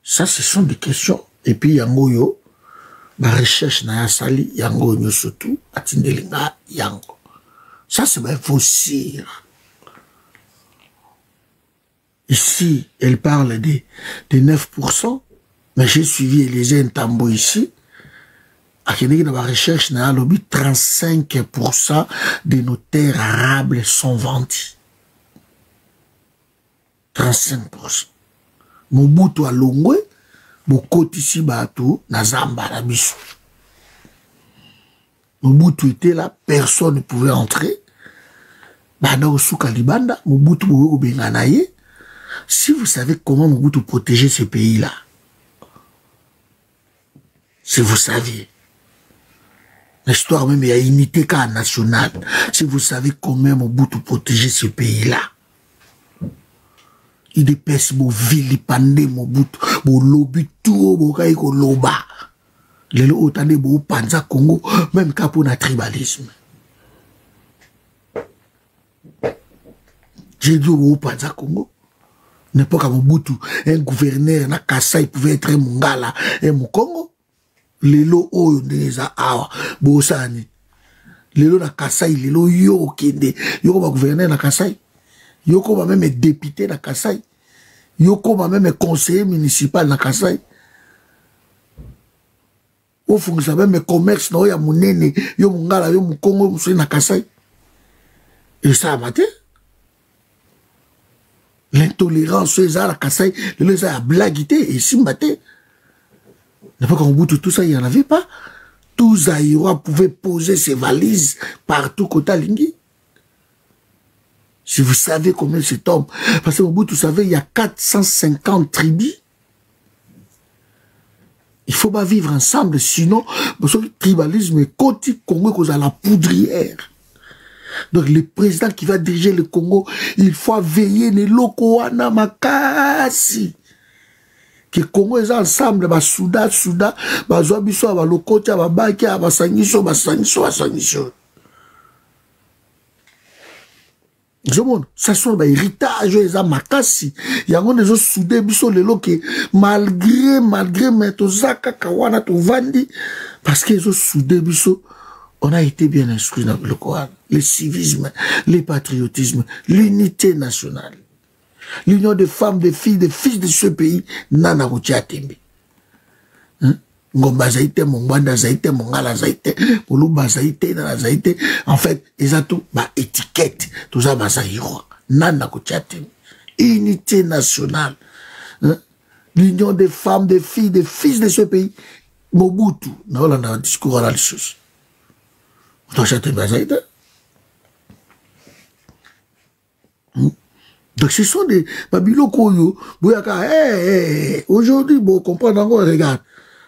Ça, ce sont des questions. Et puis, Yangoyo, ma recherche na yasali, Yangoyo surtout, Atindelinga, Yango. Ça, c'est un fossile. Ici, elle parle de 9%, mais j'ai suivi Elisée Ntambo ici. À Kénéki, dans ma recherche, 35% de nos terres arables sont vendues. 35%. Mobutu a Longwe, Bokoti ici, Batou, Nazamba, la Bissou. Mobutu était là, personne ne pouvait entrer. Bada Osuka Libanda, Mobutu Bowe Benganaye. Si vous savez comment Mobutu protéger ce pays-là, si vous saviez, l'histoire même il y a unité nationale, si vous savez comment Mobutu protéger ce pays-là, il dépêche mon vilipande Mobutu, mon lobby tout, mon kaiko loba, le otane mon panza Congo, même capo na tribalisme. J'ai dit mon panza Congo. N'importe quel Mobutu, un gouverneur na Kassai pouvait être un Mungala, un Mukongo. Lelo oyo ndeza awa bosani. Lelo na Kassai, lelo yo kende. Yoko ba gouverneur na Kassai. Yoko ba même député na Kassai. Yoko ba même conseiller municipal na Kassai. Au fond ça même commerce na ya munene, yo Mungala, yo Mukongo, muso na Kassai. Et ça a maté. L'intolérance, c'est la Kassai, les a blaguité et simbaté. N'est pas qu'en bout de tout ça, il n'y en avait pas. Tout Zaïrois pouvait poser ses valises partout côté Lingui. Si vous savez combien cet homme, parce qu'au bout, vous savez, il y a 450 tribus. Il faut pas vivre ensemble, sinon, le tribalisme est côté Congo cause à la poudrière. Donc le président qui va diriger le Congo, il faut veiller les locaux à makasi. Que Congo est ensemble, ba Souda, ba Zoabiso, ba Lokotia, ba Bakia, ba Sangiso. Ça sont des héritages, ils ont makasi. Il y a des autres soudés, biso les loquets, malgré, metozaka, kawana, to vandi, parce qu'ils ont soudé, biso. On a été bien instruits dans le Coran. Le civisme, le patriotisme, l'unité nationale. L'union des femmes, des filles, des fils de ce pays, Nana Routia Tembe. Ngomba zaite, Mongwanda zaite, Mongala zaite, Moluba zaite, Nana zaite. En fait, ils ont tout, étiquette, tout ça, Zaïro. Nana Koutiatim. Unité nationale. Hein? L'union des femmes, des filles, des fils de ce pays. Mobutu. Non, là, on a un discours à la chose. On doit chanter Bazaïda. Donc ce sont des Babilo Koyo, Bouyaka, aujourd'hui, bon, comprendre encore, regarde,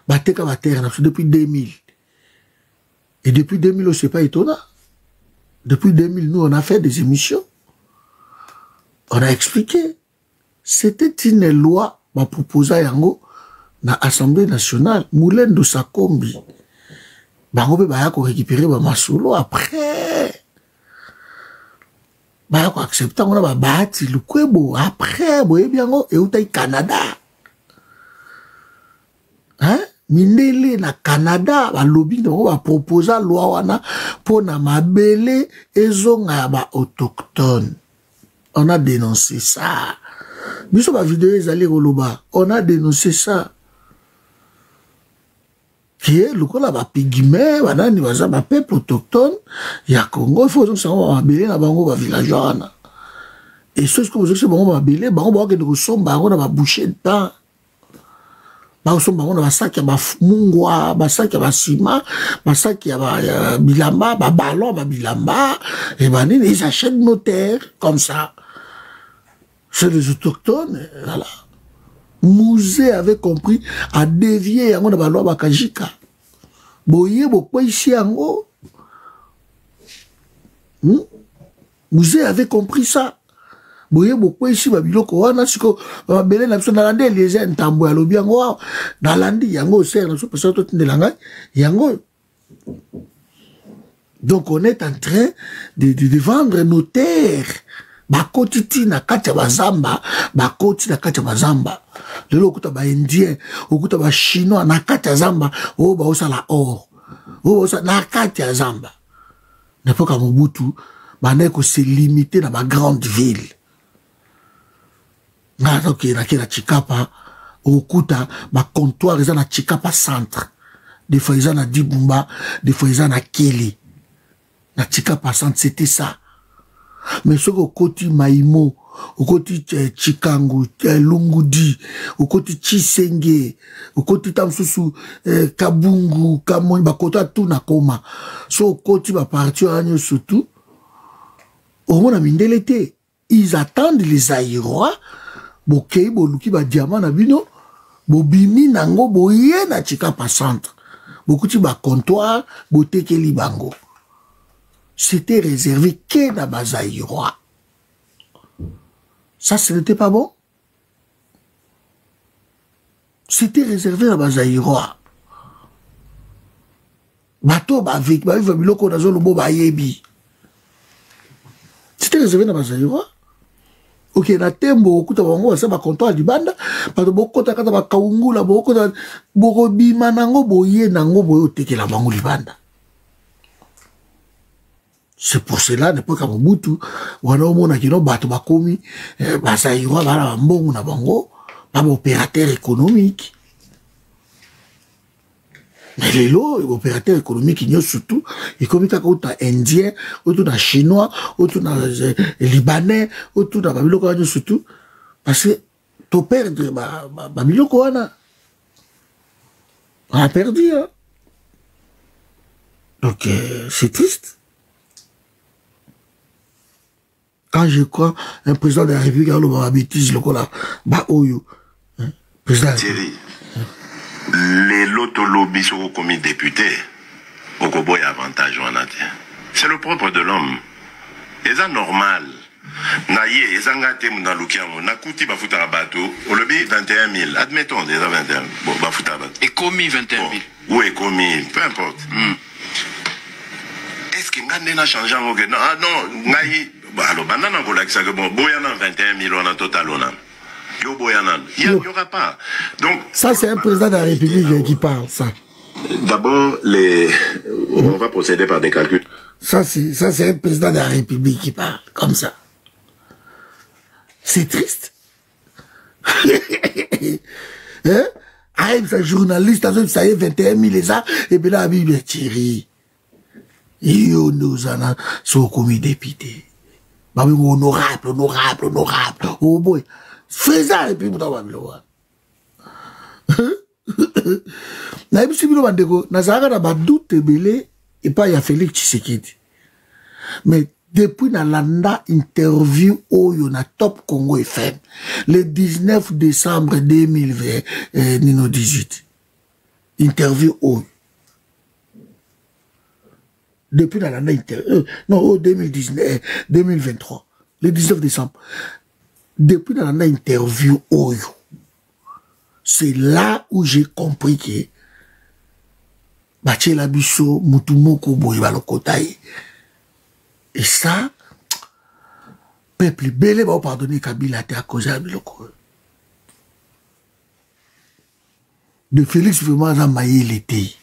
Bateka Batera, depuis 2000. Et depuis 2000, c'est pas étonnant. Depuis 2000, nous, on a fait des émissions. On a expliqué. C'était une loi, m'a proposé à Yango, dans l'Assemblée nationale, Moulin de Sakombi. Bango, bah, qu'on récupérer, bah, Masolo, après. Bah, quoi, accepter, on a bâti le Kwebo. Après, boye bien, et où t'as Canada. Hein? Mindele na Canada, ba lobby, on va proposer la loi, wana, pour na mabele, et zonga, ba autochtone. On a dénoncé ça. Biso ba vidéo, ils allaient au loba. On a dénoncé ça. Qui est le coup là, ba pigme, banani, ba peuple autochtone, ya Congo, il faut que ça va belé na bango, ba villageois. Et ce que vous savez, c'est bango ba belé, bango ba que sommes, bango na ba boucher de pain. Bango sommes, bango na ba sac ya ba mungwa, ba sac ya ba sima, ba sac ya ba bilamba, ba ballon, ba bilamba, et banani, ils achètent nos terres, comme ça. C'est les autochtones, voilà. Mouzé avait compris à dévier yango na balwa bakajika. Boye bokwa ici yango. Mouzé avait compris ça. Boye bokwa ici babiloko wana siko babele na biso na lande les ntambo ya lobi yango na lande yango ser na so pesa to tindelanga yango. Donc on est en train de vendre nos terres. Bakoti ti na kati ya bazamba, bakoti na kati ya bazamba. Lelo okuta ba indien, okuta ba chinois na kati ya zamba, o ba osala or. O osa na kati ya zamba. N'importe Mobutu, bana ko se limiter dans ma grande ville. Na donc na Chikapa, okuta ba comptoir eza na Chikapa centre. Des fois eza na Dibumba, des fois eza na Keli. Na Chikapa centre, c'était ça. Mais ce au côté Maïmo, au côté Chikangu, Lungudi, au côté Chisenge, au côté Tamsusu, Kabungu, Kamoy, Bakota, tout na koma. So au côté va partir à surtout. Au moins, l'été. Ils attendent les aérois, Bokei, Boluki, ba diamant na bino, Bobimi nango, Boye na Chikapa centre. Beaucoup de comptoir, Boteke Libango. C'était réservé que dans Bazaïrois. Ça, ce n'était pas bon. C'était réservé dans Bazaïrois. Bateau, avec Babiloko, dans le beau Bayebi. C'était réservé dans Bazaïrois. Ok, na tembo, okuta bango, ça va comptoir du banda. Parce que ta kata ba kaungu la boko ta borobi manango boye nango boye oteke la bango libanda. C'est pour cela, n'est pas comme Mobutu, ou alors on a dit non, bateau bakomi, ça y va, voilà, bon, on a bango, pas opérateur économique. Mais les lots, opérateurs économiques, ils ont surtout, et comme il y a indien, autour d'un chinois, autour d'un libanais, autour d'un babiloko, surtout, parce que, tu perds, babiloko, on a perdu, hein. Donc, c'est triste. Quand je crois un président de la République, il y a une bêtise, le là, bah, oyo. Président. Thierry, les loto lobbies sont commis députés. Au Kobo, il y a avantage, c'est le propre de l'homme. Et c'est normal. Naye, et Zangate, Mounaloukiamo, Nakouti, Bafouta Rabato, au lobby 21 000. Admettons, déjà 21 000. Bon, Bafouta Rabato. Et commis 21 000. Oui, commis, peu importe. Est-ce que Ngane n'a changé en Ogue? Ah non, Naye. Alors, banana, bon, 21 000 on a total, on a. Il n'y aura pas. Donc, ça, c'est un président de la République qui parle, ça. D'abord, on va procéder par des calculs. Ça, c'est un président de la République qui parle, comme ça. C'est triste. Hein? aïe, ça journaliste, ça y est, 21 000 et ça, et puis là, Bible, Thierry. Yo, nous en sont commis député. Bah, honorable, honorable, honorable. Oh boy. Fais ça, et puis, vous t'en le voir. Na ebi sibilo bandeko, na zaka na ba doute belé, et pas ya Félix Tshisekedi. Mais depuis na landa interview oyo na Top Congo FM, le 19 décembre 2018. Interview oyo. Depuis na landa interview, non, 2023, le 19 décembre. Depuis na landa interview oyo. C'est là où j'ai compris que Bachela Bisso, Mutumoko Boyebalokotaï. Et ça, peuple belé va pardonner Kabila à cause de Biloko. De Félix vraiment a maillé l'été.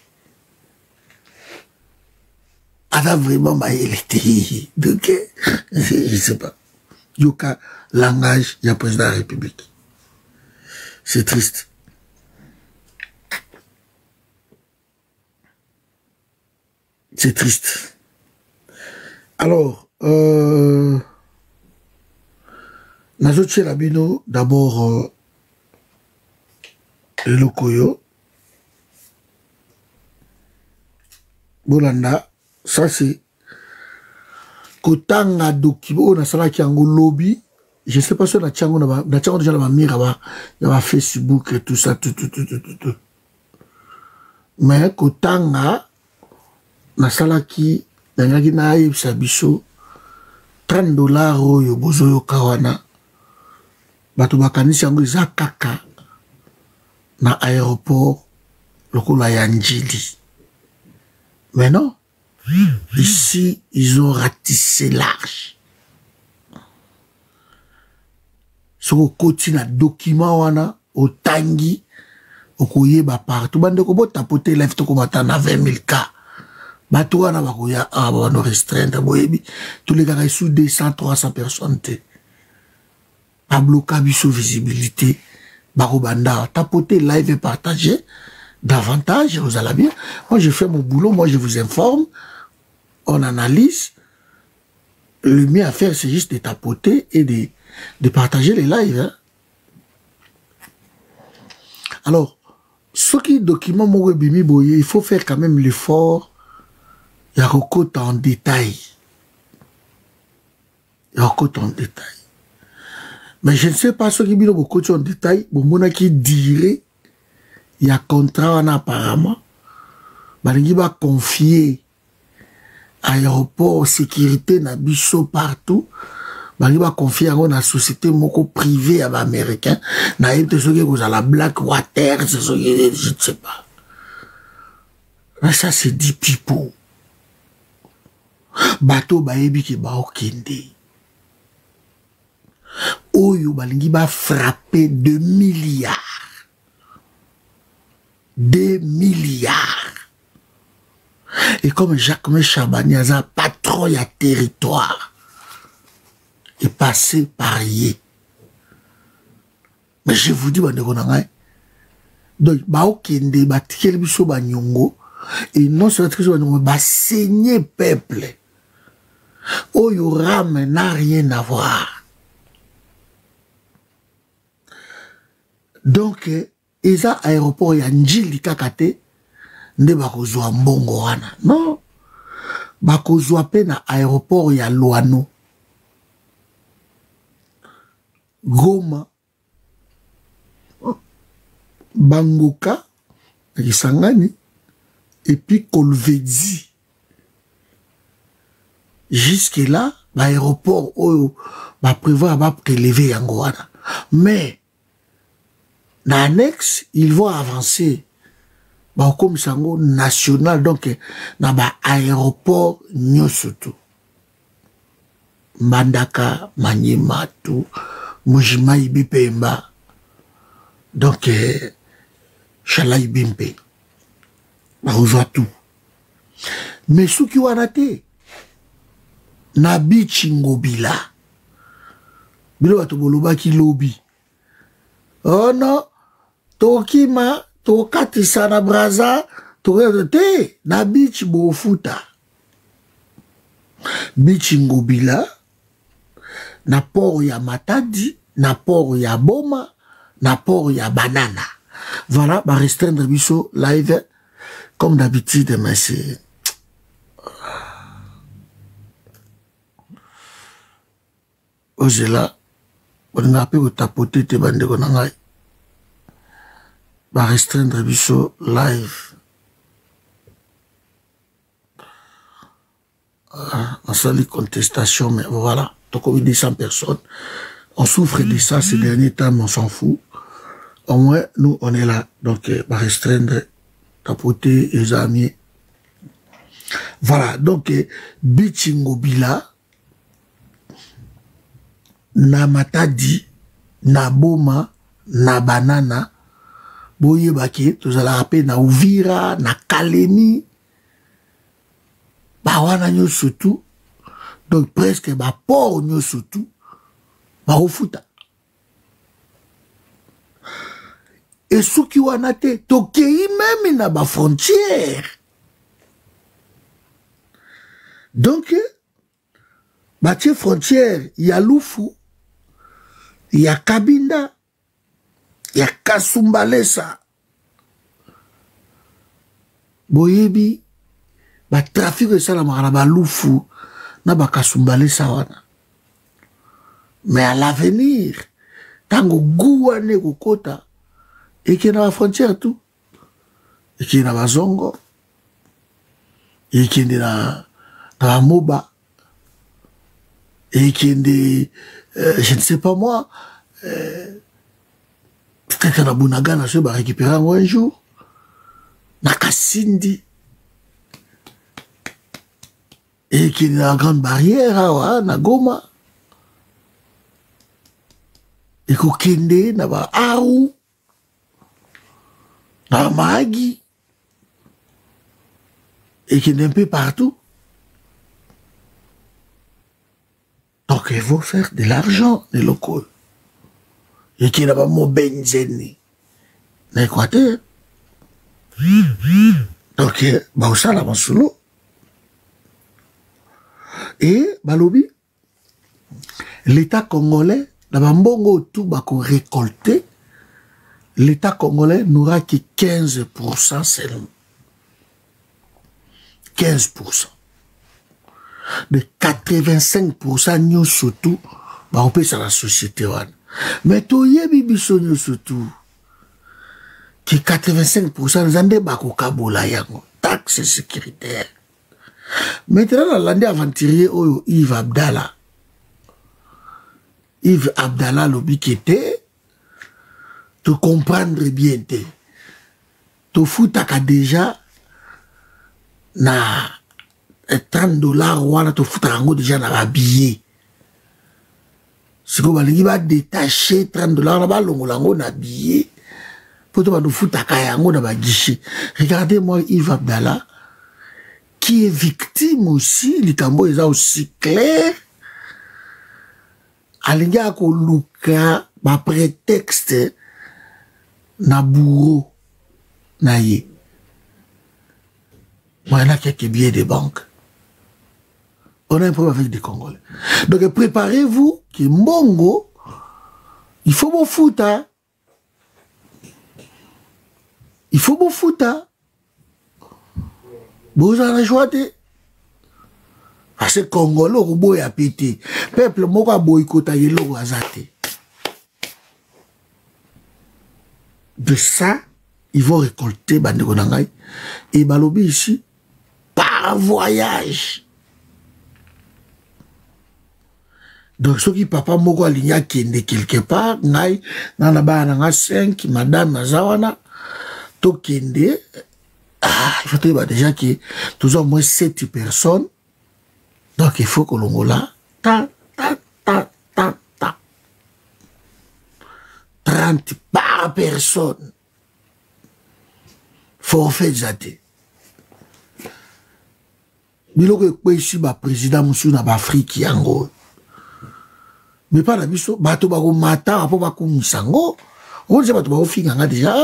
A vraiment maillé l'été. Donc, je ne sais pas. Yoka, langage, il y a président de la République. C'est triste. C'est triste. Alors, Nazoche Labino, d'abord, le Lokoyo. Bolanda, ça c'est Kotanga Dokibo, on a ça qui a un lobby. Je ne sais pas si on a déjà la mire, il y a Facebook et tout ça, tout. Mais Kotanga, na salaki nangaki na ayebisa biso $30 oyo bozoyo kawana bato bakanisi yango eza kaka na aéroport lokola ya Njili. Mais non, ici ils ont ratissé large. Soko koti na document wana otangi okoyeba partout bande ko bota poter live to ko matana 20 000 cas. Batouana bakoya no restreindre boyebi tous les gars sous 200 300 personnes te pas bloquer biso visibilité bakobanda tapoter live et partager davantage vous allez bien. Moi je fais mon boulot, moi je vous informe, on analyse. Le mieux à faire c'est juste de tapoter et de partager les lives hein. Alors ce qui document mon webimi boye, il faut faire quand même l'effort. Il y a recoute en détail. Mais je ne sais pas ce qui est beaucoup en détail. Bon, qui dirait il y a contrat en apparemment. Il va confier aéroport, sécurité, nabiso partout. Il va confier à une société privée américaine. Vous avez la Blackwater, je ne sais pas. Mais ça, c'est dit pipo. Bato baebi ki ba okende. Oyo balingi ba frapper 2 milliards. 2 milliards. Et comme Jacques Chabani a patron ya territoire, est passé par yé. Mais je vous dis, donc, ba okende, ba tikel biso ba nyongo, et non seulement que ba nyongo, ba saigner peuple. Oyo Ram n'a rien à voir. Donc, eza aéroport ya Njili kakate, nde bakozwa mbongo wana. Non. Bakozwa pe na aéroport ya Loano. Goma. Bangoka. Kisangani. Et puis Kolvedi. Jusque là, l'aéroport va prévoir va prélever Yangoana. Mais dans l'annexe, ils vont avancer. Comme sango national, donc dans l'aéroport Nyosutu. Mbandaka, Maniema, tout, Mujima Ibipemba. Donc, Chala Ibimpe. On voit tout. Mais ceux qui ont raté, Nabi Chingobila. Bilo batoboloba ki lobby. Oh non, Tokima tokatisa na braza te na beach bofuta beach Ngobila na port ya Matadi na port ya Boma na port ya Banana. Voilà, va restreindre biso live comme d'habitude, mais c'est Ozela on a peu tapoter te bande ko nangai va restreindre biso live. On sali contestation, mais voilà, donc on dit 100 personnes. On souffre de ça ces derniers temps, mais on s'en fout. Au moins, nous, on est là. Donc, va restreindre, tapoter les amis. Voilà, donc, Beach Ngobila, na Matadi, na Boma, na Banana, boye baki, tous à la rappel, na Uvira, na Kalemi, ba wana nyo surtout, donc presque ba port nyo surtout, ba ofuta. Et ceux qui wana te, tokei même na ba frontière. Donc, ba tie frontière, ya Lufu, ya Kabinda, ya Kasumbalesa, boyebi, ba trafic de ça la ba Lufu, na ba Kasumbalesa wana. Mais à l'avenir, tango gouane kukota, et qui na la frontière tout, et qui na ba Zongo, et qui na la Moba, et qui est, je ne sais pas moi, peut-être na Bunagana, je vais récupérer un jour, na Kasindi, et qui est dans la grande barrière, na Goma, et Kokende, na ba Aru, na Magi, et qui est un peu partout. Donc, il faut faire de l'argent, les locaux. Et qui n'a pas mon benzène. L'Équateur. Donc, bah, ça, là, solo. Et, balobi, l'État congolais, dans un bongo tout, bah, qu'on récolté, l'État congolais n'aura que 15% seulement. 15%. De 85% nous surtout, bah on peut sur la société wan. Mais toye bibiso nous surtout, qui 85% nous en débat au Kabola yango, taxe sécuritaire. Maintenant la lande aventurier oyo Yves Abdallah. Yves Abdallah lobi qui était, te comprendre bien te. To foutaka déjà na $30 wana to futa yango déjà na ba billet. Siko balingi ba détacher $30 na ba longola yango na billet pour to ba do futa ka yango na ba guichet. Regardez-moi Yves Abdallah qui est victime aussi, likambo eza aussi clair. Alingi ako luka ba prétexte na bourreau na ye. Moi, il y en a quelques billets de banque. On a un problème avec des Congolais. Donc, préparez-vous que Mbongo, il faut vous foutre. Hein? Il faut vous foutre. Hein? Vous en rejoignez. Parce que Congolais, vous avez pété. Peuple, moi, je boycotte le Azate. De ça, ils vont récolter Bandegonangai. Et Balobi ici, par voyage. Donc, ceux qui papa moko alinya kende quelque part, ngai, nana ba nanga 5, madame Nazawana, to kende, il faut dire déjà que tous au moins 7 personnes. Donc, il faut que l'on là, 30 par personne. Forfait zate. Biloko ko ici ba président monsieur na ba Afrique yango. Mais pas la biso bato ba ko mata apo ba ko musango. On sait bato ba ofinga nga déjà.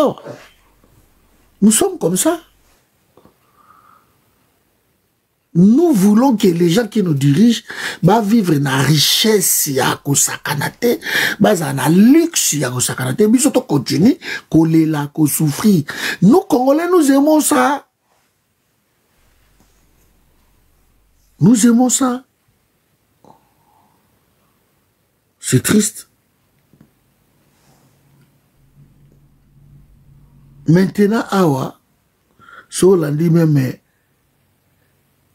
Nous sommes comme ça. Nous voulons que les gens qui nous dirigent vivent dans la richesse ya kosakanate, dans la luxe ya kosakanate, mais surtout continue kolela ko souffrir. Nous Congolais nous aimons ça. Nous aimons ça. C'est triste. Maintenant, awa, so landi même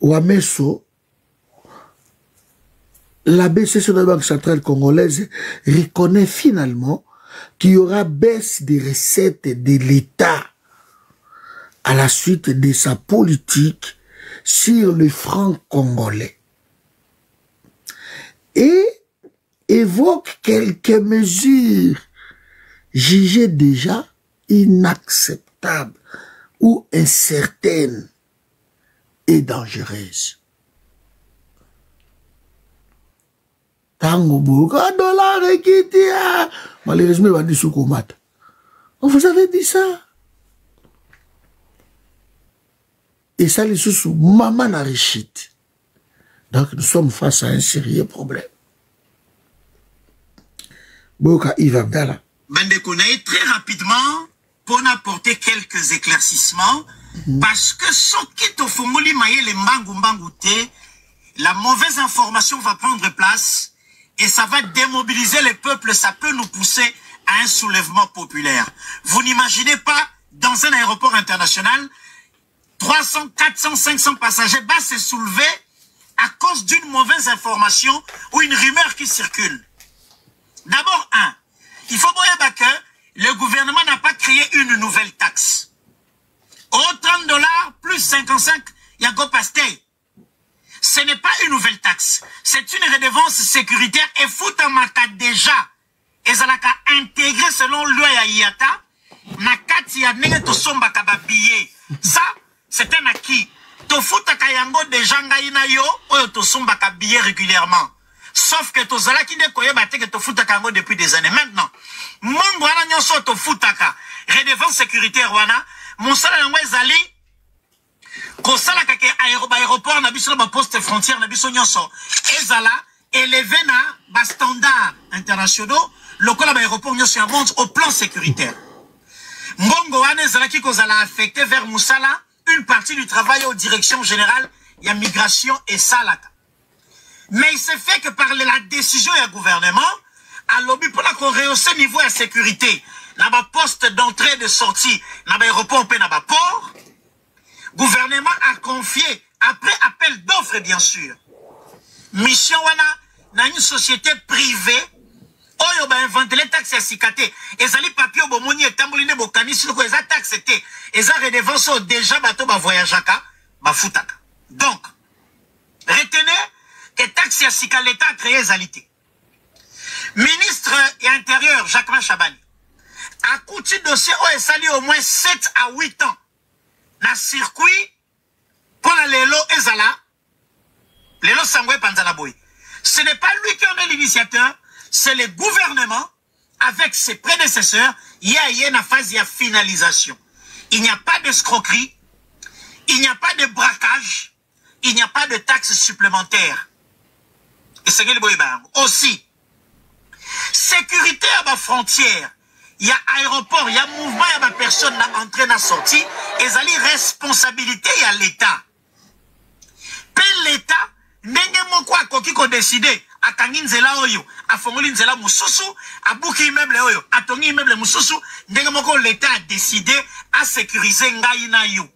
Wameso, la BCC de la Banque centrale congolaise reconnaît finalement qu'il y aura baisse des recettes de l'État à la suite de sa politique sur le franc congolais. Et évoque quelques mesures jugées déjà inacceptables ou incertaines et dangereuse. Tango boka dollar ekitia. Malheureusement, il va dire soukomat. On vous avait dit ça. Et ça, les sous maman n'arichite. Donc, nous sommes face à un sérieux problème. Boka Yves Abdallah. Bandekounaï, très rapidement, pour apporter quelques éclaircissements, parce que ce qui te faut les mangouté, la mauvaise information va prendre place et ça va démobiliser les peuples, ça peut nous pousser à un soulèvement populaire. Vous n'imaginez pas, dans un aéroport international, 300, 400, 500 passagers va se soulever à cause d'une mauvaise information ou une rumeur qui circule. D'abord, il faut voir que le gouvernement n'a pas créé une nouvelle taxe. Au $30 plus 55, Yago Pasté. Ce n'est pas une nouvelle taxe. C'est une redevance sécuritaire et Foutamaka déjà. Et ça l'a intégré selon loi ya Iata. Nakati ya nenge to somba kababiye. Ça, c'est un acquis. To Foutaka yango déjà ngaina yo, oyo to somba kabiye régulièrement. Sauf que to zala ki de koye bate que to Foutaka yango depuis des années. Maintenant, mongo wana nyonso to Foutaka. Redevance sécuritaire wana. Monsala yango ezali kosala kake aéroport na biso na poste frontière na biso nyonso ezala élevé na ba standards internationaux lokola ba aéroport nyonso ya monde au plan sécuritaire. Mbongo wana ezala ki kozala affecté vers Moussala une partie du travail aux directions générales ya migration et salaka. Mais il s'est fait que par la décision du gouvernement à l'objet pour la rehausser niveau de sécurité. Dans ma poste d'entrée et de sortie, dans l'aéroport et dans port, le gouvernement a confié, après appel d'offres bien sûr, mission dans une société privée, où il a inventé les taxes à sikaté, et les papiers au bomoni et tamboline bokani, sur les taxes étaient, et les redevances déjà bateau voyageaka, foutaka. Donc, retenez que taxes à sikaté, l'État a créé Zalité. Ministre et intérieur, Jacques Chabani. A coutu dossier où sali au moins 7 à 8 ans. Na circuit pour la Lelo Ezala. Lelo Sangwe Panzalaboy. Ce n'est pas lui qui en est l'initiateur, c'est le gouvernement avec ses prédécesseurs. Il y a une phase de finalisation. Il n'y a pas d'escroquerie, il n'y a pas de braquage, il n'y a pas de taxes supplémentaires. Et c'est le aussi. Sécurité à ma frontière. Il y a aéroport, il y a mouvement, il y a personne à entrer, à sortir. Et il y a responsabilité, il y a l'État. Puis l'État, n'est-ce pas quoi qui décidé à Kanginzela Oyo, à Fongolinzela Moussousou, à Bouki immeuble Oyo, à Tongi immeuble Moussoussou, n'est-ce pas l'État a décidé à sécuriser Ngaïna Yo.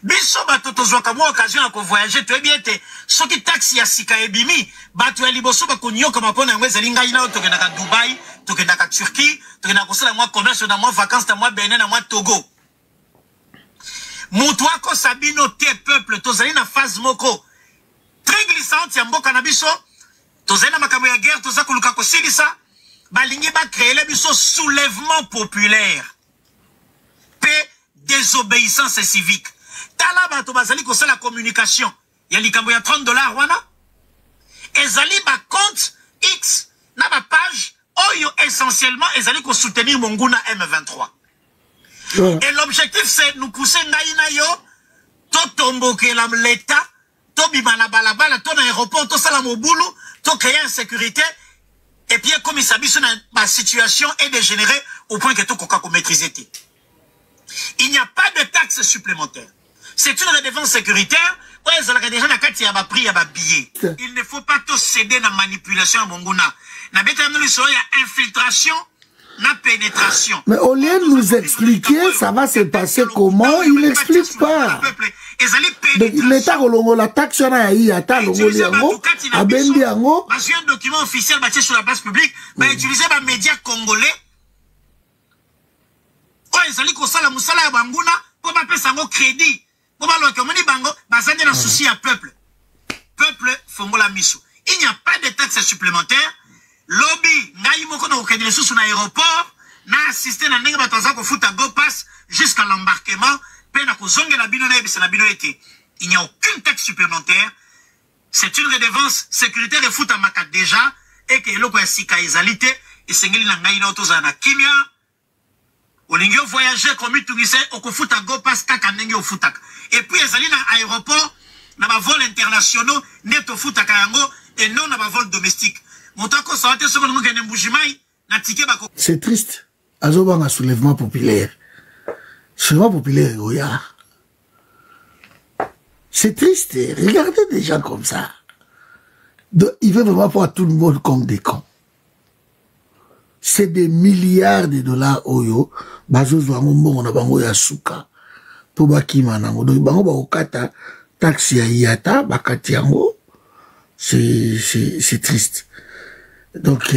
Biso bato tozwaka mwa occasion ya voyager tu bien te soki taxi ya sika ebimi bato ya liboso ba konyoka mapona yango ezali ngai na tokendaka Dubai tokendaka Turquie tokendaka kosala mwa commerce na mwa vacances na mwa Benin na mwa Togo mutu ako sabino te peuple tozali na phase moko très glissante ya mboka na biso tozali na makambo ya guerre toza koluka kosilisa balingi ba créer biso soulèvement populaire paix désobéissance civique. Talaba to bazali ko la communication. Ya likambo ya $30 wana. Ezali ba compte X na ba page oyo essentiellement ezali ko soutenir Monguna M23. Et l'objectif, c'est nous pousser Naïnayo, to tomboke l'État, to bimana balabala, to l'aéroport, to salamoboulou, to créer une sécurité. Et puis, comme il s'habille, ma situation est dégénérée au point que tout coca maîtriser. Il n'y a pas de taxes supplémentaires. C'est une redevance sécuritaire. Il ne faut pas tout céder dans la manipulation à Monguna. Il y a infiltration, la pénétration. Mais au lieu de nous expliquer, ça va se passer comment, il n'explique pas. L'État a la taxe sur la taxe, a bendi yango. Parce qu'un document officiel bâti sur la base publique, va utiliser les médias congolais. Ils allaient qu'on la moussala à Banguna pour pas payer un crédit. Pour pas le bango, basé dans souci à peuple. Peuple, fongola miso. Il n'y a pas de taxes supplémentaires. Lobby, naïmoko na okende sous sur l'aéroport, na assisté na nenga bataza ko futa go pass jusqu'à l'embarquement, pena ko zonge la bino na ebisa na bino été. Il n'y a aucune taxe supplémentaire. C'est une redevance sécuritaire de futa maka déjà et que loko ya sika ezalité et sengeli na ngai na otoza na kimia. Olingi voyager comme itungise okufuta go pass kaka ndenge ofutaka. Et puis ezali na aéroport na ba vol internationaux neto futaka yango et non na ba vol domestique. C'est triste. Azoba un soulèvement populaire. Soulèvement populaire, c'est triste. Regardez des gens comme ça. Ils veulent vraiment voir tout le monde comme des cons. C'est des milliards de dollars oyo. Bazo zwango na bango ya suka. Po bakima nango. Donc bango ba okata taxi ya iata bakati yango. C'est triste. Donc,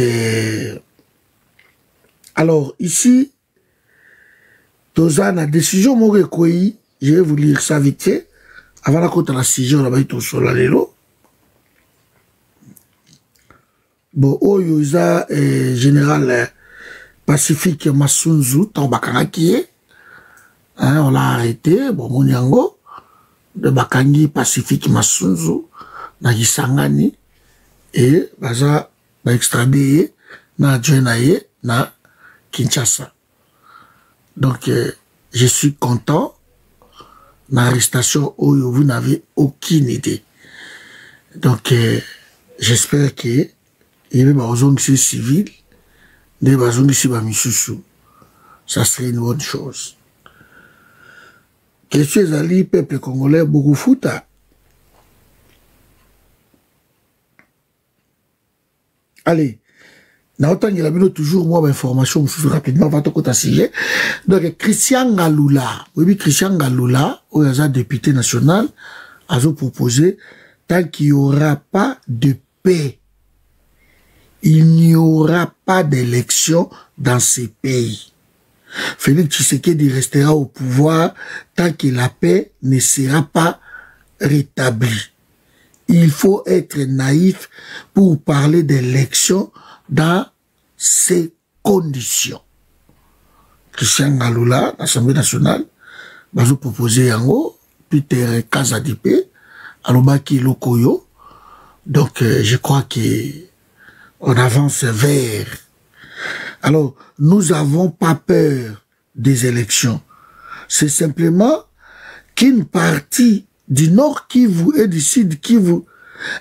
alors ici, Toza, la décision Morekoi, je vais vous lire ça vite fait, avant la côte à la décision, là-bas, il sur la lélo. Bon, Oyoza, général Pacifique Masunzu, Tambakanaki, hein, on l'a arrêté, bon, Monyango, de Bakangi Pacifique Masunzu, Nagisangani, et Baza, extradé na Djenaye na Kinshasa. Donc je suis content. L'arrestation où vous n'avez aucune idée. Donc j'espère que il y a des civils, des ça serait une bonne chose. Question Ali, peuple congolais, beaucoup fouta. Allez, na autant il y a toujours moi d'informations rapidement va te sujet. Donc Christian Ngaloula, oui Christian Ngaloula, au député national, a proposé tant qu'il n'y aura pas de paix, il n'y aura pas d'élection dans ces pays. Félix Tshisekedi restera au pouvoir tant que la paix ne sera pas rétablie. Il faut être naïf pour parler d'élection dans ces conditions. Christian Ngaloula, l'Assemblée nationale, va vous proposer en haut, Peter Kazadipe, Alobaki Lokoyo. Donc, je crois qu'on avance vers. Alors, nous n'avons pas peur des élections. C'est simplement qu'une partie du Nord Kivu et du Sud Kivu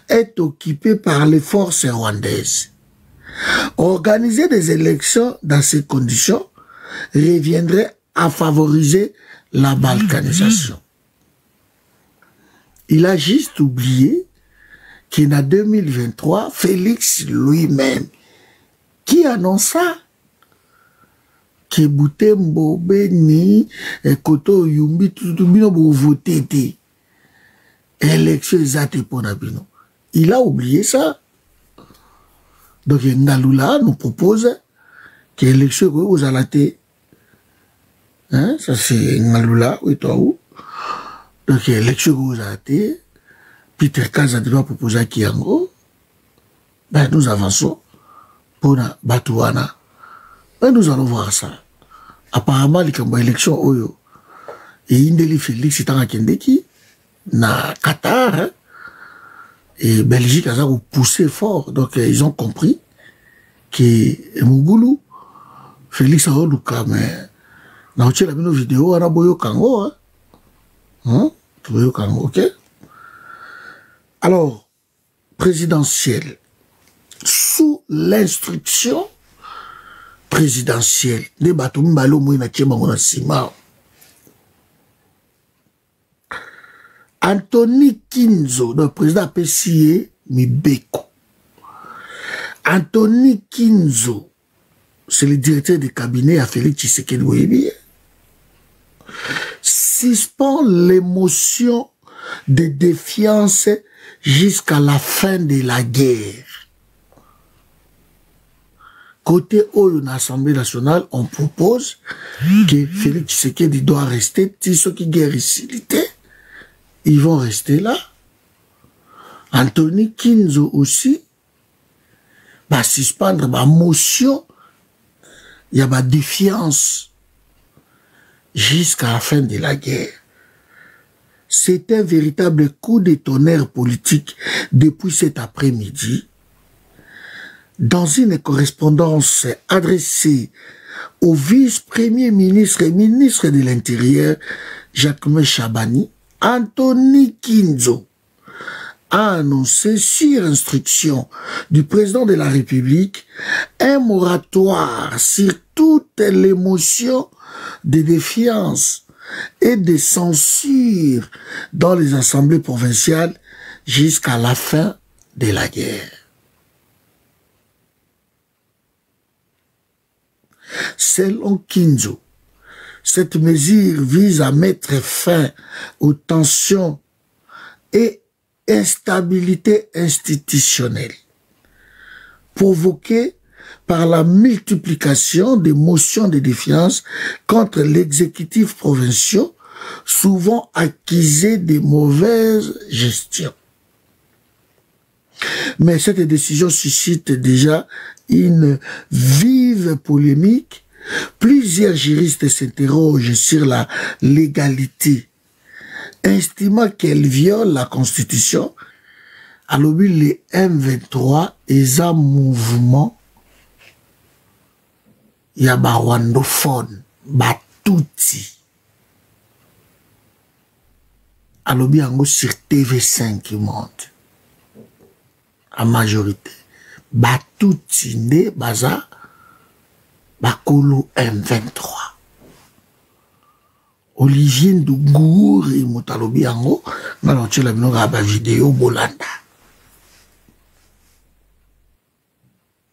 est occupée par les forces rwandaises. Organiser des élections dans ces conditions reviendrait à favoriser la balkanisation. Il a juste oublié qu'en 2023, Félix lui-même, qui annonça que Boutembo, Beni, Koto, Yumbi, tout le monde voté. Élection exacte pour Nabino. Il a oublié ça. Donc, Ngaloula nous propose que l'élection aux alatés. Hein, ça c'est Ngaloula, oui, toi où. Donc, l'élection aux alatés. Peter Kaza doit proposer à Kiango. Ben, nous avançons pour la Batouana. Ben, nous allons voir ça. Apparemment, les élections, Oyo. Et Indeli Félix, c'est un Kendeki. Na Qatar, hein, et Belgique a poussé fort. Donc, ils ont compris que Mougoulou, Félix Aoluka, mais Na otie la bino vidéo ana boyo kango hein? Boyo kango, OK? Alors, présidentielle, sous l'instruction présidentielle, ne bato mbalo mo na tiema ngona sima. Anthony Kinzo, le président PCA Mibeko. Anthony Kinzo, c'est le directeur du cabinet à Félix Tshisekedi Boyebi, suspend l'émotion de défiance jusqu'à la fin de la guerre. Côté de l'Assemblée nationale, on propose que Félix Tshisekedi doit rester, si ceux qui guerre ici, ils vont rester là. Anthony Kinzo aussi va suspendre la motion, il y a la défiance jusqu'à la fin de la guerre. C'est un véritable coup de tonnerre politique depuis cet après-midi. Dans une correspondance adressée au vice-premier ministre et ministre de l'Intérieur, Jacquemain Chabani, Anthony Kinzo a annoncé sur instruction du président de la République un moratoire sur toute l'émotion de défiance et de censure dans les assemblées provinciales jusqu'à la fin de la guerre. Selon Kinzo, cette mesure vise à mettre fin aux tensions et instabilité institutionnelle provoquées par la multiplication des motions de défiance contre l'exécutif provincial, souvent accusé de mauvaise gestion. Mais cette décision suscite déjà une vive polémique. Plusieurs juristes s'interrogent sur la légalité, estimant qu'elle viole la Constitution. Alors, les M23 est un mouvement, il y a des rwandophones, Batouti. Alors, il y a sur TV5 qui monte, en majorité. Batouti, né, baza, Bakolo M23. Olivier Ndouguri Moutalobi Ango, nous avons vidéo Bolanda.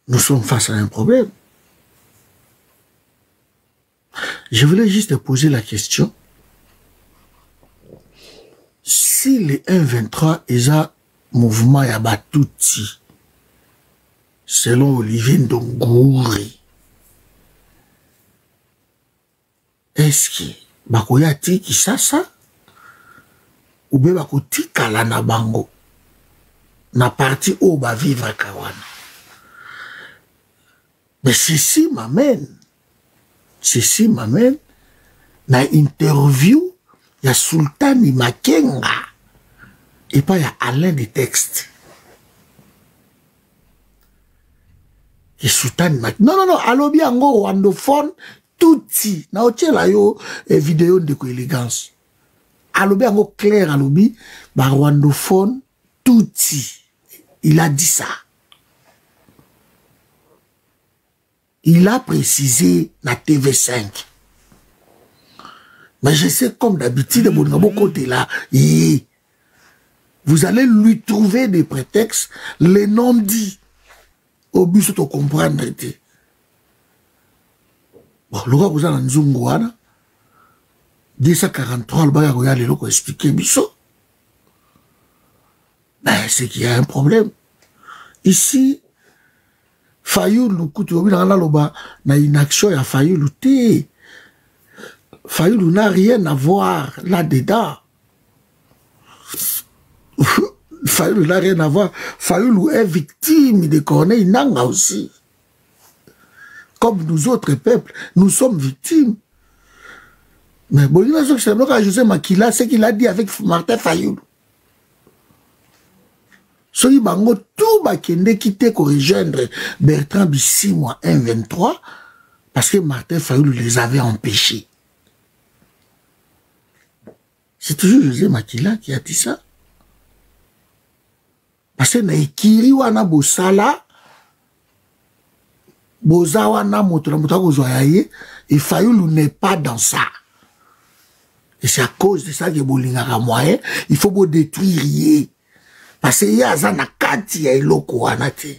Nous sommes face à un problème. Je voulais juste poser la question. Si les M23 est un mouvement Yabatouti, selon Olivier Ndouguri, est-ce que bakoya tiki sasa ou bien bakoti kala na bango na parti o ba vivre kawana? Mais ceci m'amène na interview ya Sultani Makenga et pas ya Alain des textes. Et Sultani Makenga, non, alobi ango rwandophone touti na otiela yo vidéo de élégance. Alobi ango clair alobi ba rwandophone touti. Il a dit ça. Il a précisé la TV5. Mais je sais comme d'habitude, mon côté là, vous allez lui trouver des prétextes, les non-dits, au but de comprendre. Bon, le roi vous a un zunguana, 243, le bagage regarde les locaux expliquer biso. Ben, c'est qu'il y a un problème. Ici, Fayoulou, na une action à Fayoulou, Fayoulou n'a rien à voir là-dedans. Fayoulou n'a rien à voir. Fayoulou est victime de Corneille Nanga aussi. Comme nous autres peuples, nous sommes victimes. Mais bon, il y a José Makila, c'est qu'il a dit avec Martin Fayoulou. Soyi bango tout bakende quitté pour rejoindre Bertrand Bissimo à 1-23 parce que Martin Fayoulou les avait empêchés. C'est toujours José Makila qui a dit ça. Parce que na ikiri wana bosala, boza wana moto na moto akozwa yaye, et Fayoulou n'est pas dans ça. Et c'est à cause de ça que bolingaka moyen, il faut vous détruire. Parce que yaza na kati ya eloko wana te.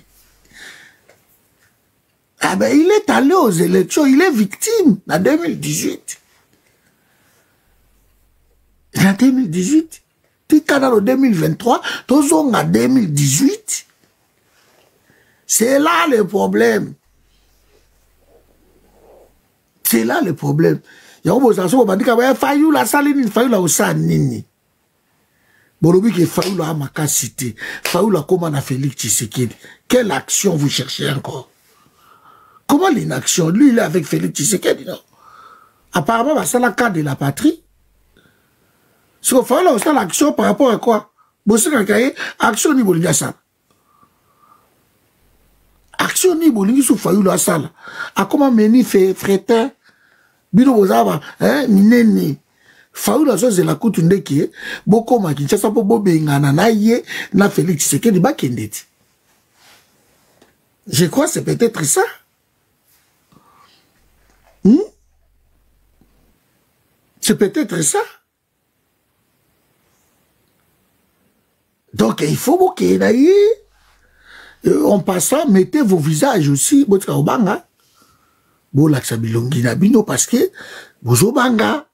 Ah ben il est allé aux élections, il est victime en 2018. En 2018, tu es en 2023, tu es en 2018. C'est là le problème. C'est là le problème. Il y a un peu de choses, Fayoulou la saline, Fayoulou la osanini. Bolobi que Fayoulou a ma cité. Fayoulou la comment a Félix Tshisekedi. Quelle action vous cherchez encore? Comment l'inaction? Lui, il est avec Félix Tshisekedi, non? Apparemment, c'est la carte de la patrie. Ce qu'il faut là, c'est l'action par rapport à quoi? Action ni bolinga ça. Action ni bolinga sous Fayoulou à ça. A comment meni fait frétin? Bino bozaba, hein, mineni. Fayoulou à ça, c'est la coutunde qui est. Boko ma kinchasa po bobengana na ye, na Félix Tshisekedi bakendeti. Je crois que c'est peut-être ça. C'est peut-être ça. Donc, il faut que en passant, mettez vos visages aussi. Parce que bozo banga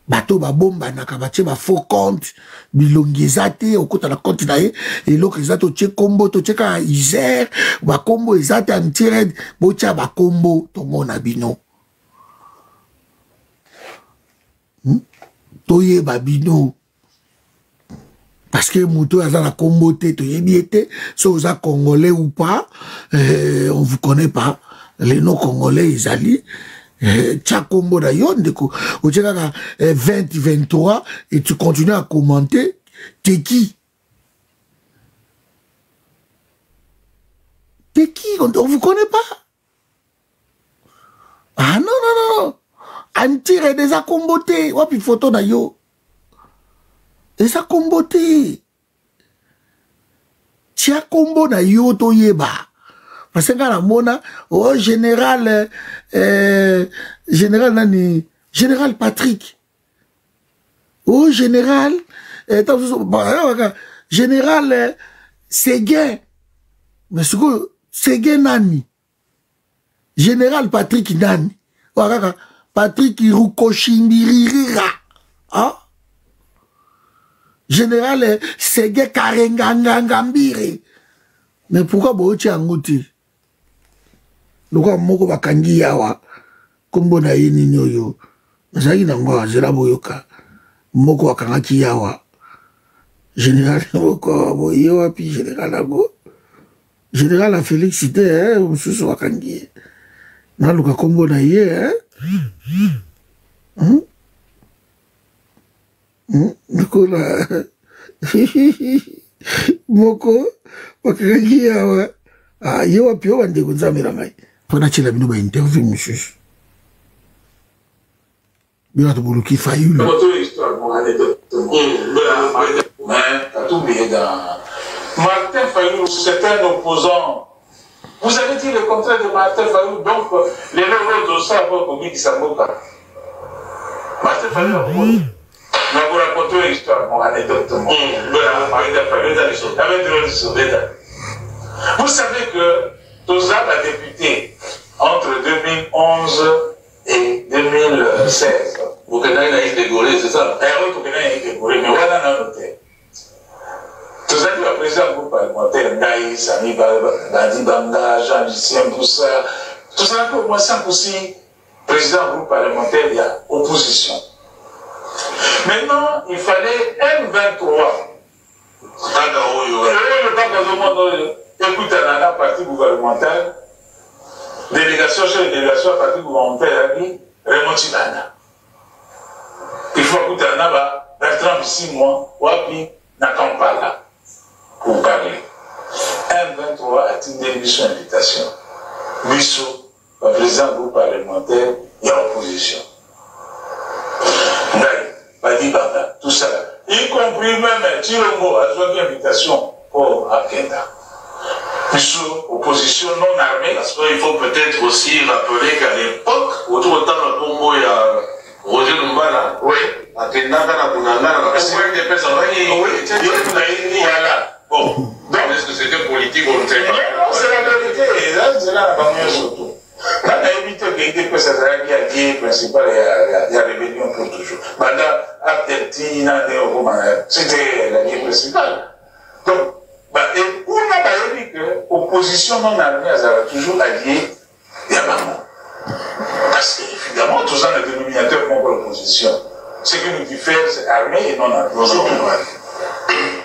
bato ba bomba na kabache ba faux compte bilongi ezate okota na compte na ye eloko ezate otie kombo to cheka iser ba kombo ezate antired bocha ba kombo to mona bino toye ba bino. Parce que Moutou a la comboté, si vous êtes congolais ou pas, on vous connaît pas. Les non congolais, ils allient. Tcha combo d'ailleurs, au 20, 23, et tu continues à commenter, t'es qui? T'es qui? On vous connaît pas? Ah non, non, non. On tire des accombotés. Ouais, puis photo d'ailleurs. Et ça comboté. Tia combo na yo to yeba. Parce que la mona, oh général, général nani, général Patrick. Oh général, général Séguin. Mais ce que Séguin nani. Général Patrick nani. Patrick Irukoshimbiririra. Ah? Général Ségué Karengangangambire. Mais pourquoi Bochi Angouti? Pourquoi Moko Bakangi Yawa? Kombo na yini nyoyo. Zagi na mwa zela boyoka. Moko Wakangaki Yawa. Général Moko Boyewa pi Général Ago. Général a félicité, hein, Moussous Wakangi. Na luka kombo na ye, hein? Nicolas Moko Wakangaki Yawa. Ah, yewa pio wande kunzamira ngai. Pona chila bino ba interview monsieur. Bien à Boulouki Fayoulou. Martin Fayoulou, c'est un opposant. Vous avez dit le contraire de Martin Fayoulou, donc les mêmes autres savent comment ils s'en moquent. Martin Fayoulou, je vais vous raconter une histoire, mon anecdote. Vous savez que Toza a débuté entre 2011 et 2016. Vous connaissez Naïs Dégolé, c'est ça? Vous connaissez Naïs Dégolé, mais voilà dans l'hôtel. Toza a président du groupe parlementaire, Naïs, Sami Badi Banga, Jean Lucien Boussa. Tout ça, pour moi, c'est aussi président du groupe parlementaire, il y a opposition. Maintenant, il fallait M23. Écoute, on a un parti gouvernemental, délégation chef de délégation, parti gouvernemental, Raymond Chilana. Il faut écouter, on a Bertrand ici, moi, Wapi, na Kampala, pour parler. M23 a-t-il donné son invitation? Bissou, le président du groupe parlementaire, il y a opposition. Badi Banga, tout ça. Y compris même Chilongo a joué une invitation pour Akenda. Puis opposition non armée, parce qu'il faut peut-être aussi rappeler qu'à l'époque, autour de temps de Congo, il y a Roger Lumbala, oui, Akenda, voilà. Bon, donc, est-ce que c'était politique ou non? C'est la vérité, et là, c'est là la bannière surtout. Quand on a évité que ça soit la guerre principale, il y a rébellion pour toujours. Pendant Abdeltina, c'était la guerre principale. Donc, et on a dit que l'opposition non armée, elle a toujours allié Yamamo. Parce qu'évidemment, tous ça, le dénominateur contre l'opposition. Ce qui nous diffère, c'est armée et non armée.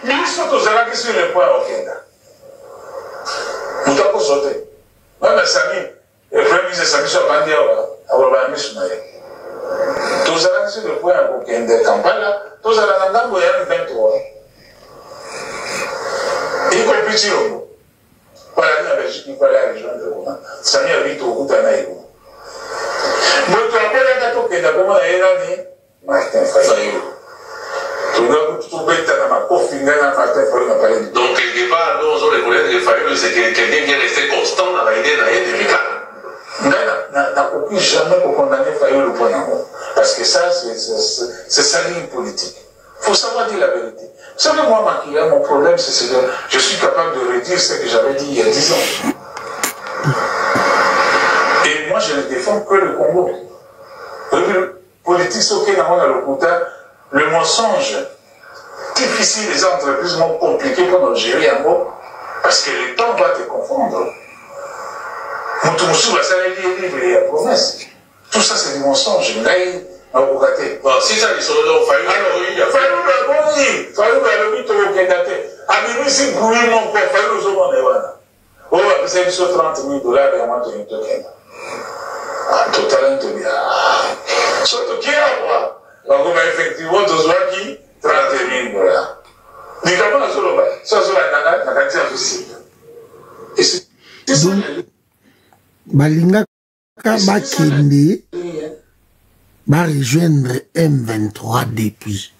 Mais ils sont tous là qui sur le point au Kenya. Nous avons sauté. Même Samy, le premier ministre Samy soit vendu à Wabami Soumaye. Tous là qui sur le point au Kenya, Kampala, tous là dans la Boyane 23. Y compris Chilongo. Voilà, la Belgique, il fallait rejoindre le Rwanda. Samy a vite au bout d'un aïe. Mais tu as pas la date au Kenya, comment elle a dit Martin Fayou. Donc, quelque part, nous, on reconnaît que Fayou, c'est quelqu'un qui est resté constant dans l'idée de Mika. N'a aucun jamais pour condamner Fayou le point d'amour. Parce que ça, c'est sa ligne politique. Il faut savoir dire la vérité. Vous savez, moi, Makila, mon problème, c'est que je suis capable de redire ce que j'avais dit il y a 10 ans. Et moi, je ne défends que le Congo. Le politique, c'est OK, dans le Kouta. Le mensonge, difficile, les entreprises sont compliquées pour nous gérer en mot, parce que le temps va te confondre. Moutoumoussou va s'aller livre et la promesse. Tout ça, c'est du mensonge. Bon, si ça, ils sont là, Fayou va le mythe au Kédate. Abimi, si Gouy, mon père, Fayou, nous avons des wana. Oh, c'est une chose $30 000 et à moi, tu es tout Kenya. Ah, totalement, tu es bien. Surtout, qui a quoi? Donc, on va effectivement tous voir qui 30 000 $. Dis-moi, ça, c'est la quantité impossible. Et c'est ça. Balinga Bakende va rejoindre M23 depuis.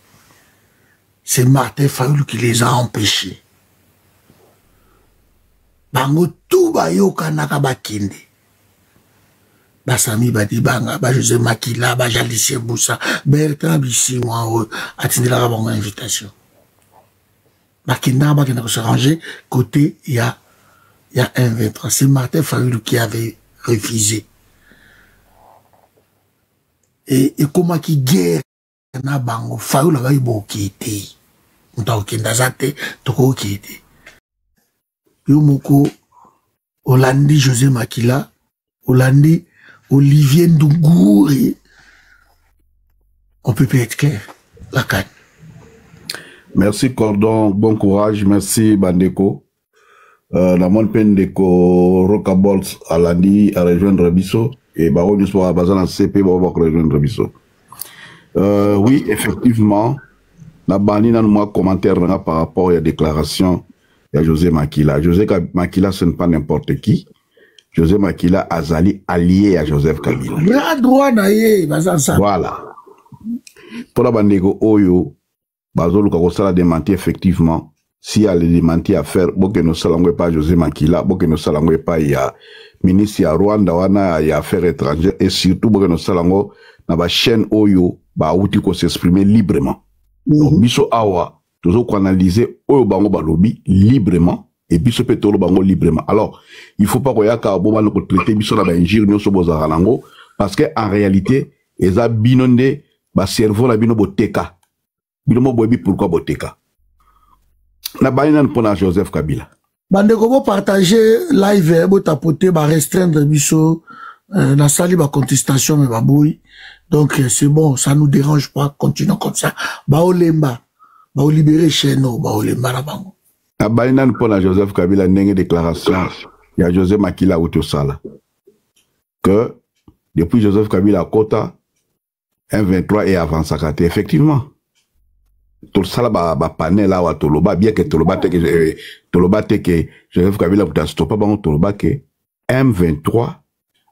C'est Martin Fayulu qui les a empêchés. Bango tout bayo kanaka Bakende. Basami Badibanga, José Makila, Jalicie Boussa, Bertrand Bissimwa, Atindela Rabonga invitation. Bakenda se ranger, côté, il y a un 23. C'est Martin Fayulu qui avait refusé. Et comment qui guerre, na bango, Fayulu avait eu beau qui était. On t'a okenda zate, toko qui était. Yomoko, Hollandi José Makila, Hollandi Olivier Ndougouri. On peut pas être clair. La canne. Merci Cordon, bon courage, merci Bandeko. La bonne peine de Rocabols à l'Andi à rejoindre Bisso et Baron soit à Bazan CP va rejoindre Bisso. Oui, effectivement, la banni dans moi commentaire par rapport à la déclaration de José Makila. José Makila, ce n'est pas n'importe qui. José Makila Azali allié à Joseph Kabila. Voilà. Pour la Bandeko Oyo, Bazolo Kakosala démenti effectivement. Si elle est démenti à faire, boke no salangwe pas José Makila, boke no salangwe pas il y a ministre à Rwanda wana y a affaires étrangères et surtout boke no salango na ba chaîne Oyo ba outi ko s'exprimer librement. Donc biso awa toujours qu'on analyser Oyo bango ba lobby librement. Et puis, ce pétrole bango librement. Alors, il faut pas qu'on y ait qu'à bon nous traiter biso na ba injure nous so boza rango parce que en réalité, eza binonde ba cerveau la bino boteka. Bino boyebi pourquoi boteka. Na baina pona Joseph Kabila. Bande ko partager live bo tapoter ba restreindre biso la salle ba contestation mais ba boui. Donc c'est bon, ça nous dérange pas, continuons comme ça. Ba olemba, ba libérer chez nous, ba olemba la bango. Abainan pour la Joseph Kabila n'enge déclaration, il y a José Makila Outosala. Que, depuis Joseph Kabila Kota, M23 est avant Sakate. Effectivement. Tout ça là, ba panel là, wa Toloba, bien que Toloba te que Joseph Kabila Outa stoppa, ba Toloba que M23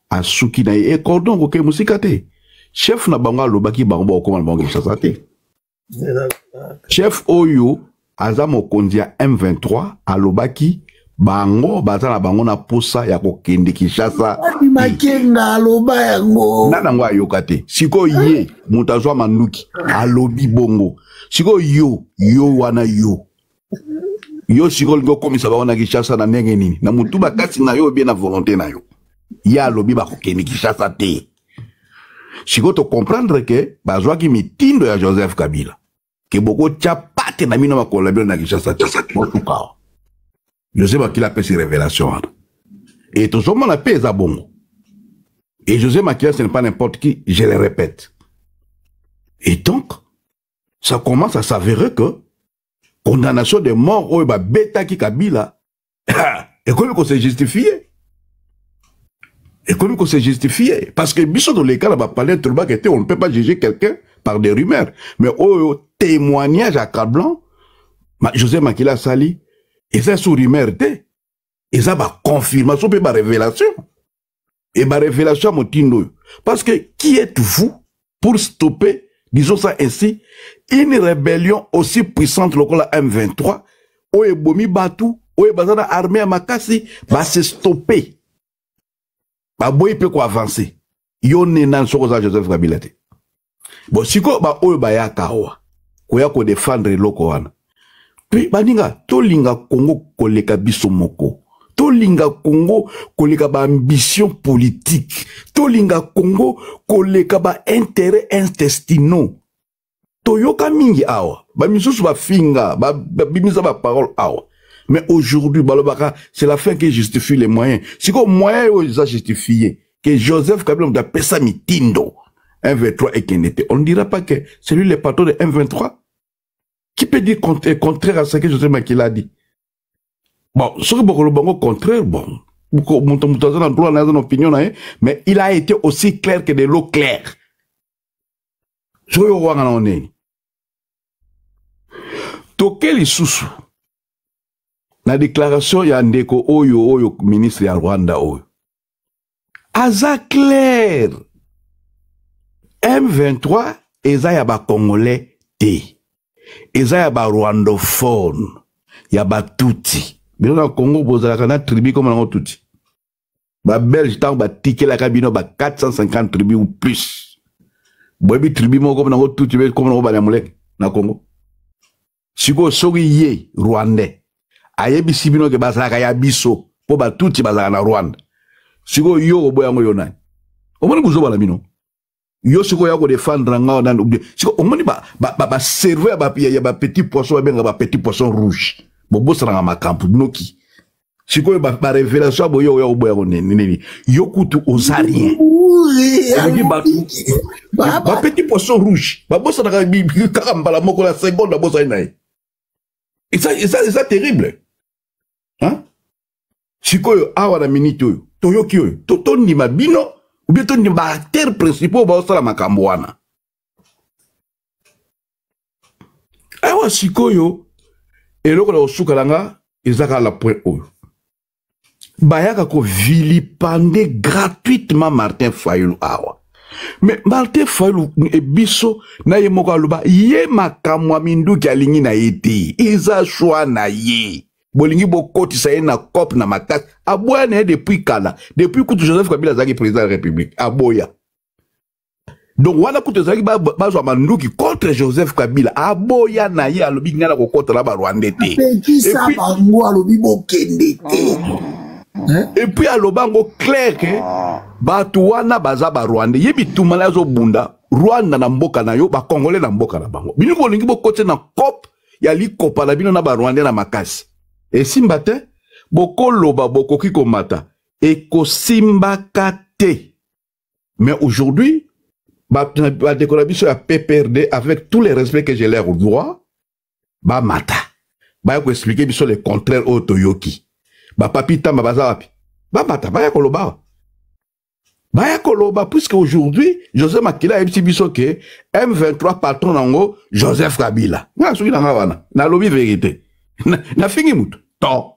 a souki na et cordon, ok, musikate. Chef na banga loba ki bango, comment bango, ça sate. Chef Oyo, aza mokonzi ya M23, alobaki, bango, bazana bango na posa ya kokende Kinshasa. Makenga aloba yango. Nana ngo ayokate. Siko ye, mutazwa manduki, alobi bongo. Siko yo wana yo. Yo siko lingo komisa ba wana Kinshasa na ndenge nini. Na mutu bakasi na yo bien na volonté na yo. Ya alobi ba kokende Kinshasa te. Siko to comprendre que bazwa ki mitindo ya Joseph Kabila. Que boko chapate na mino makolabio na Kinshasa te. Joseph Kabila fait ses révélations. Et tout le monde a payé ça bongo. Et Joseph Makila, ce n'est pas n'importe qui, je le répète. Et donc, ça commence à s'avérer que condamnation de mort, oh, bah, bêta qui Kabila, et comme qu'on s'est justifié. Et comme qu'on s'est justifié. Parce que, biso dans les cas, là, bah, parler de on ne peut pas juger quelqu'un par des rumeurs. Mais, oh, témoignage à Cablan, Joseph Makila Sali, et ça, sous rumeur, et ça, bah, confirmation, bah, révélation. Et ma révélation à mon tindo. Parce que qui êtes-vous pour stopper, disons ça ainsi, une rébellion aussi puissante que la M23, où est Bomi Batou, où est Bazana armée à Makasi, va se stopper. Bah, boy peut quoi avancer. Yon n'est nan sokoza Joseph Kabila. Bon, si quoi, bah, où est Baya Kawa, où est défendre loko wana. Puis, baninga, to linga Congo koleka biso moko. Tolinga Congo koleka ba ambition politique. Tolinga Congo koleka ba intérêt intestinaux. Toyoka mingi awa. Ba misusu ba finga, ba bimisa ba parole awa. Mais aujourd'hui, balobaka, c'est la fin qui justifie les moyens. Si quoi moyen ils ont justifié que Joseph Kabila m'a pesa mitindo. M23 et Kenete. On ne dira pas que c'est lui le patron de M23. Qui peut dire contraire à ce que Joseph Makila a dit? Bon, ce que beaucoup le contraire, bon, mon opinion, mais il a été aussi clair que de l'eau claire. Je vais voir en est. Tokel Isusu, la déclaration y a ndeko oyo ministre ya Rwanda oyo. Aza clair. M23 eza ya ba Congolais te. Eza ya ba Rwandophone, ya ba Tutsi. Mais dans le Congo, vous avez une tribu comme on a tout. Ba Belge, tant ba ticket la cabine, ba 450 tribus ou plus. Bobi tribu mo comme on a tout, comme on a balamolek, na Congo. Si vous souriez, Rwandais, ayebi sibino ke basaka ya biso, po ba tout basaka na Rwanda. Si vous yo, boyango yonai. Au moins, vous avez la yo si vous avez défendre nga nan oublié. Si vous avez ba serveur ba petit poisson, ba petit poisson rouge. Bobo sera ma camp noki. Si quoi ba révélation bo yo neni. Yo kutu osarien. Ba petit poisson rouge. Ba bo sera karamba la moko la seconde ba bo sa nai. Et ça terrible. Hein? Si quoi awa na minute yo. To yo ki yo. To ni mabino ou bien to ni ba acteur principal ba osala makambo wana. Awa si quoi yo. Et là, on a soukalanga, ils ont la point haut. Bayaka ko vilipender gratuitement Martin Fayulu awa. Mais Martin Fayulu e biso na ye moko aluba ye makamwa mindu ki alingi na yete. Iza choix na ye. Bolingi bo koti sa ye na cop na makas. Aboya na ye depuis kala. Depuis que Joseph Kabila zaki président de la République. Aboya. Donc, wana koute zaki bazwa manduki contre Joseph Kabila. Aboya na ye alobi ngana ko contre la Rwanda te. Et puis alobango clair que batu wana baza ba Rwanda yebi tumala zo bunda Rwanda na mboka na yo ba Congolais na mboka na bango. Bino ko lingi bo kote na cop ya li kopa la bino na ba Rwanda na makasi. Et simbate boko loba boko kiko mata et ko simbaka te. Mais aujourd'hui la décoration à PPRD avec tous les respects que j'ai leur droit, ba mata. Ba ko expliquer biso le contraire au Toyoki. Ba papi tamba bazapi. Ba mata ba ya koloba. Ba ya koloba puisque aujourd'hui Joseph Makila a dit biso que M23 patron nango Joseph Kabila. Na suki na wana. Na lobi vérité. Na fingi mutu. To.